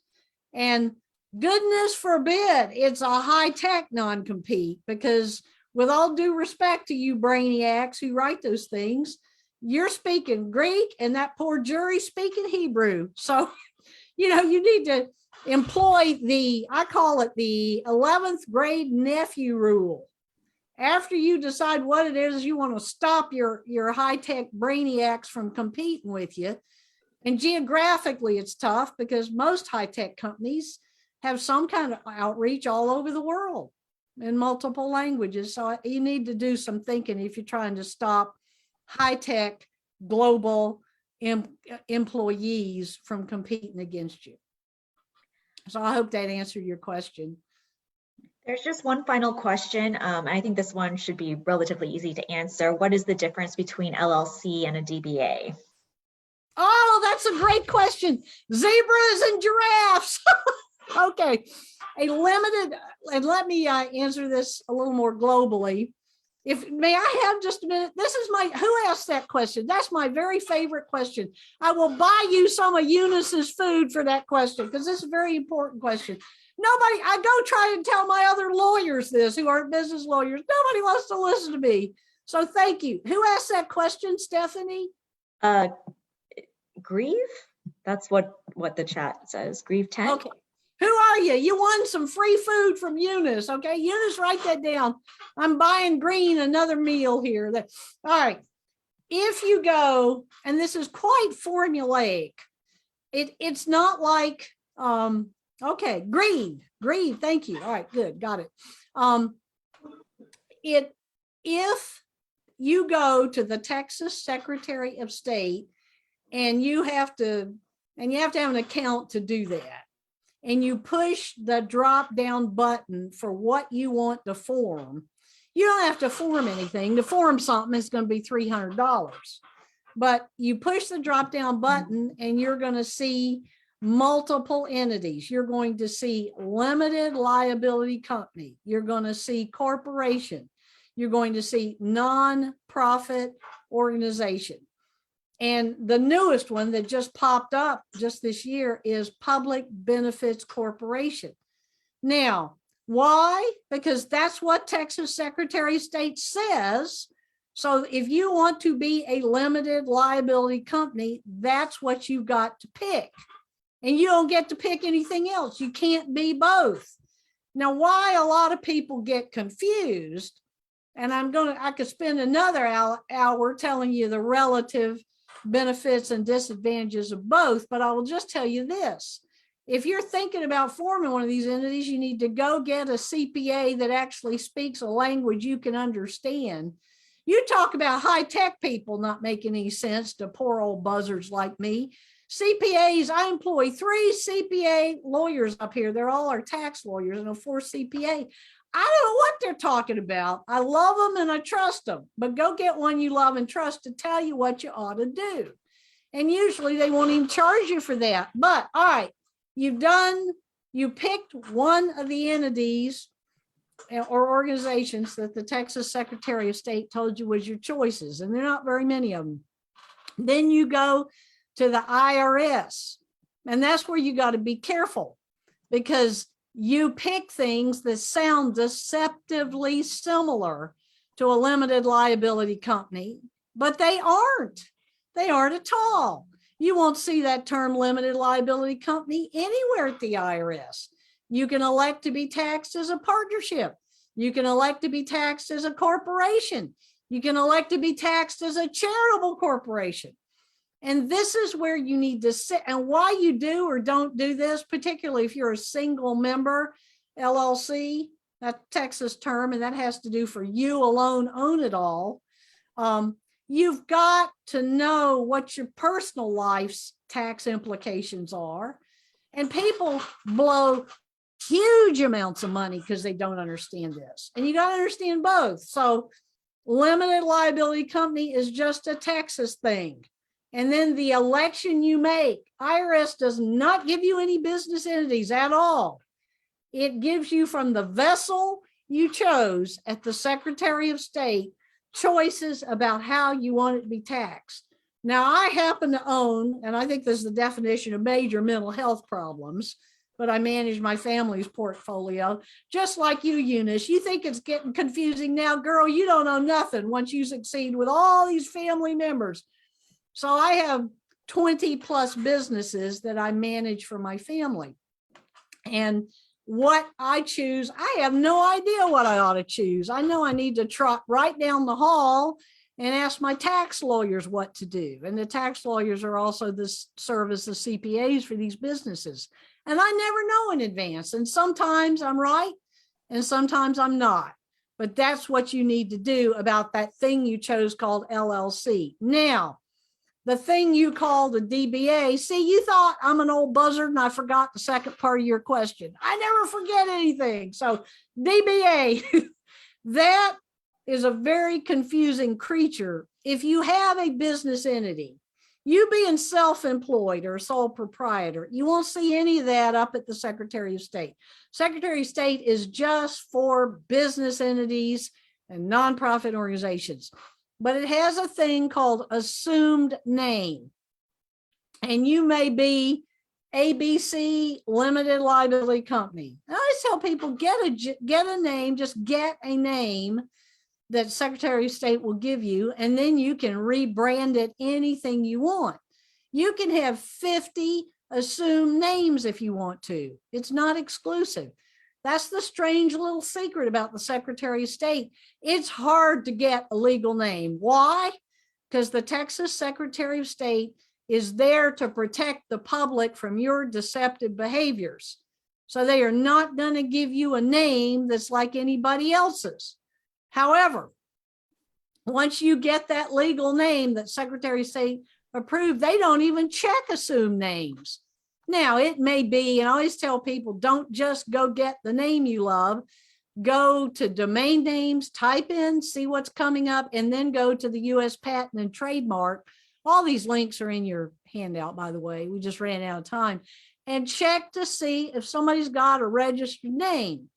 and goodness forbid it's a high-tech non-compete, because with all due respect to you brainiacs who write those things, you're speaking Greek and that poor jury speaking Hebrew. So, you need to employ I call it the 11th grade nephew rule. After you decide what it is you want to stop your high-tech brainiacs from competing with you. And geographically, it's tough because most high-tech companies have some kind of outreach all over the world in multiple languages. So you need to do some thinking if you're trying to stop high-tech global employees from competing against you. So I hope that answered your question. There's just one final question. I think this one should be relatively easy to answer. What is the difference between LLC and a DBA? Oh, that's a great question. Zebras and giraffes. Okay, a limited, and let me answer this a little more globally. May I have just a minute? This is who asked that question? That's my very favorite question. I will buy you some of Eunice's food for that question, because this is a very important question. I go try and tell my other lawyers this, who aren't business lawyers. Nobody wants to listen to me. So thank you. Who asked that question, Stephanie? Grieve? That's what the chat says. Grieve 10. Okay. Who are you? You won some free food from Eunice. Okay, Eunice, write that down. I'm buying Green another meal here. All right. If you go, and this is quite formulaic, it's not like, okay, Green, thank you. All right, good, got it. If you go to the Texas Secretary of State and you have to have an account to do that, and you push the drop down button for what you want to form, you don't have to form anything. To form something is going to be $300. But you push the drop down button and you're going to see multiple entities. You're going to see limited liability company. You're going to see corporation. You're going to see nonprofit organization. And the newest one that just popped up just this year is Public Benefits Corporation. Now, why? Because that's what Texas Secretary of State says. So if you want to be a limited liability company, that's what you've got to pick. And you don't get to pick anything else. You can't be both. Now, why a lot of people get confused, and I could spend another hour telling you the relative benefits and disadvantages of both, but I will just tell you this. If you're thinking about forming one of these entities, you need to go get a CPA that actually speaks a language you can understand. You talk about high-tech people not making any sense to poor old buzzards like me. CPAs, I employ 3 CPA lawyers up here. They're all our tax lawyers and a 4 CPA. I don't know what they're talking about. I love them and I trust them, but go get one you love and trust to tell you what you ought to do. And usually they won't even charge you for that. But all right, you picked one of the entities or organizations that the Texas Secretary of State told you was your choices, and there are not very many of them. Then you go to the IRS, and that's where you got to be careful, because you pick things that sound deceptively similar to a limited liability company, but they aren't. They aren't at all. You won't see that term limited liability company anywhere at the IRS. You can elect to be taxed as a partnership. You can elect to be taxed as a corporation. You can elect to be taxed as a charitable corporation. And this is where you need to sit, and why you do or don't do this, particularly if you're a single member LLC, that Texas term, and that has to do for you alone, own it all. You've got to know what your personal life's tax implications are. And people blow huge amounts of money because they don't understand this. And you got to understand both. So limited liability company is just a Texas thing. And then the election you make, IRS does not give you any business entities at all. It gives you, from the vessel you chose at the Secretary of State, choices about how you want it to be taxed. Now, I happen to own, and I think this is the definition of major mental health problems, but I manage my family's portfolio, just like you, Eunice. You think it's getting confusing now, girl, you don't know nothing once you succeed with all these family members. So I have 20 plus businesses that I manage for my family. And what I choose, I have no idea what I ought to choose. I know I need to trot right down the hall and ask my tax lawyers what to do. And the tax lawyers are also the service of CPAs for these businesses. And I never know in advance. And sometimes I'm right and sometimes I'm not. But that's what you need to do about that thing you chose called LLC. Now, the thing you call the DBA. See, you thought I'm an old buzzard and I forgot the second part of your question. I never forget anything. So DBA, that is a very confusing creature. If you have a business entity, you being self-employed or sole proprietor, you won't see any of that up at the Secretary of State. Secretary of State is just for business entities and nonprofit organizations, but it has a thing called assumed name. And you may be ABC Limited Liability Company. I always tell people, get a name, just get a name that Secretary of State will give you, and then you can rebrand it anything you want. You can have 50 assumed names if you want to. It's not exclusive. That's the strange little secret about the Secretary of State. It's hard to get a legal name. Why? Because the Texas Secretary of State is there to protect the public from your deceptive behaviors. So they are not going to give you a name that's like anybody else's. However, once you get that legal name that Secretary of State approved, they don't even check assumed names. Now, it may be, and I always tell people, don't just go get the name you love. Go to domain names, type in, see what's coming up, and then go to the U.S. Patent and Trademark. All these links are in your handout, by the way. We just ran out of time. And check to see if somebody's got a registered name.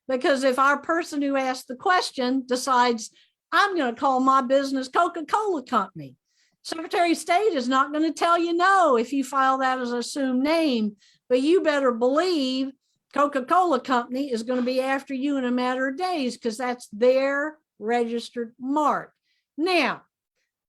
Because if our person who asked the question decides, I'm going to call my business Coca-Cola Company, Secretary of State is not going to tell you no if you file that as an assumed name, but you better believe Coca-Cola Company is going to be after you in a matter of days because that's their registered mark. Now,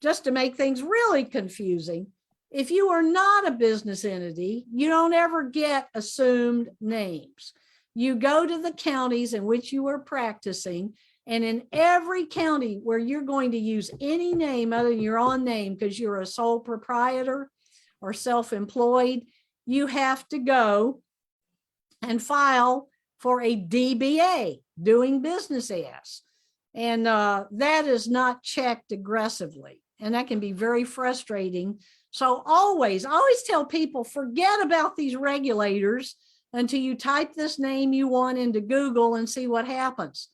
just to make things really confusing, if you are not a business entity, you don't ever get assumed names. You go to the counties in which you are practicing, and in every county where you're going to use any name other than your own name because you're a sole proprietor or self-employed, you have to go and file for a DBA, doing business as. And that is not checked aggressively. And that can be very frustrating. So I always tell people, forget about these regulators until you type this name you want into Google and see what happens.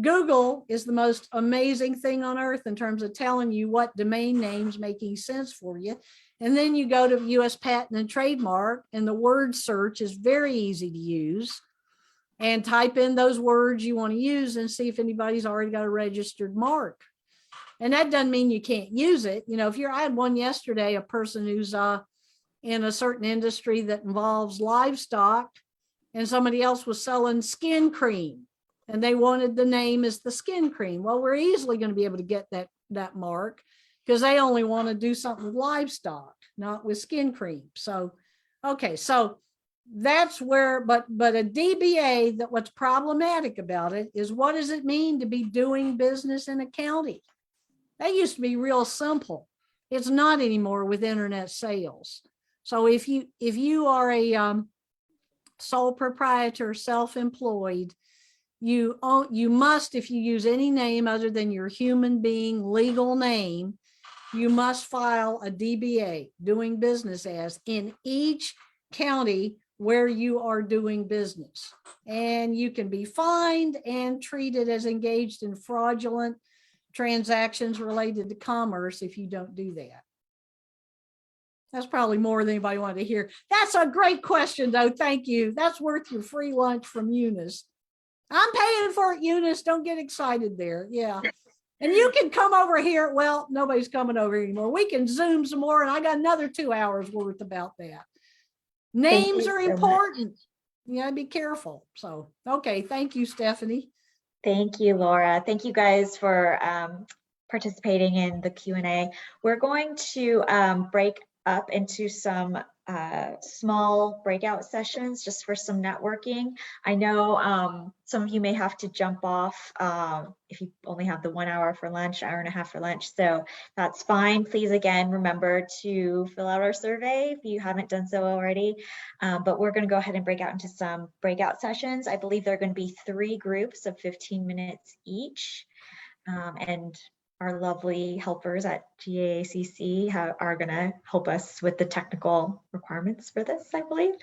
Google is the most amazing thing on earth in terms of telling you what domain names making sense for you. And then you go to U.S. Patent and Trademark, and the word search is very easy to use. And type in those words you want to use and see if anybody's already got a registered mark. And that doesn't mean you can't use it. You know, I had one yesterday, a person who's in a certain industry that involves livestock, and somebody else was selling skin cream and they wanted the name as the skin cream. Well, we're easily going to be able to get that mark because they only want to do something with livestock, not with skin cream. So, okay, so that's where, but a DBA, that what's problematic about it is, what does it mean to be doing business in a county? That used to be real simple. It's not anymore with internet sales. So if you are a sole proprietor, self-employed, you must, if you use any name other than your human being legal name, you must file a DBA, doing business as, in each county where you are doing business. And you can be fined and treated as engaged in fraudulent transactions related to commerce if you don't do that. That's probably more than anybody wanted to hear. That's a great question, though. Thank you. That's worth your free lunch from Eunice. I'm paying for it, Eunice. Don't get excited there. Yeah. And you can come over here. Well, nobody's coming over anymore. We can Zoom some more, and I got another 2 hours worth about that. Names are important. You gotta be careful. So, okay. Thank you, Stephanie. Thank you, Laura. Thank you guys for participating in the Q&A. We're going to break up into some small breakout sessions just for some networking. I know some of you may have to jump off if you only have the 1 hour for lunch, hour and a half for lunch. So that's fine. Please, again, remember to fill out our survey if you haven't done so already. But we're going to go ahead and break out into some breakout sessions. I believe there are going to be 3 groups of 15 minutes each. And our lovely helpers at GAACC are going to help us with the technical requirements for this, I believe.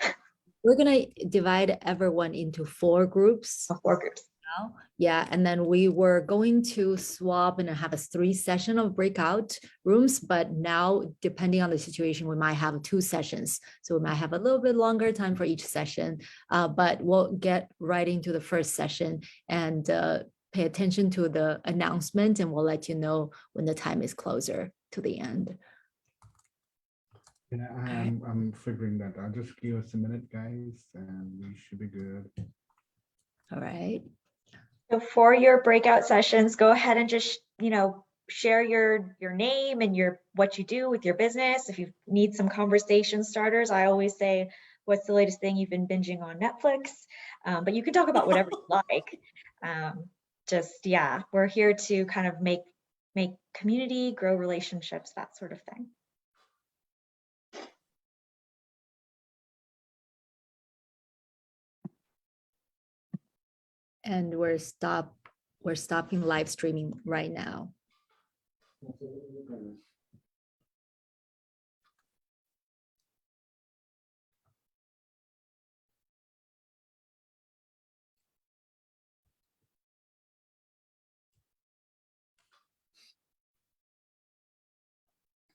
We're gonna divide everyone into 4 groups. 4 groups. Now. Yeah, and then we were going to swap and have a 3 session of breakout rooms, but now depending on the situation, we might have 2 sessions. So we might have a little bit longer time for each session, but we'll get right into the first session and pay attention to the announcement, and we'll let you know when the time is closer to the end. Yeah, I'm figuring that out. Just give us a minute, guys, and we should be good. All right. So for your breakout sessions, go ahead and just, share your name and what you do with your business. If you need some conversation starters, I always say, what's the latest thing you've been binging on Netflix? But you can talk about whatever you like. We're here to kind of make community, grow relationships, that sort of thing. And we're stopping live streaming right now.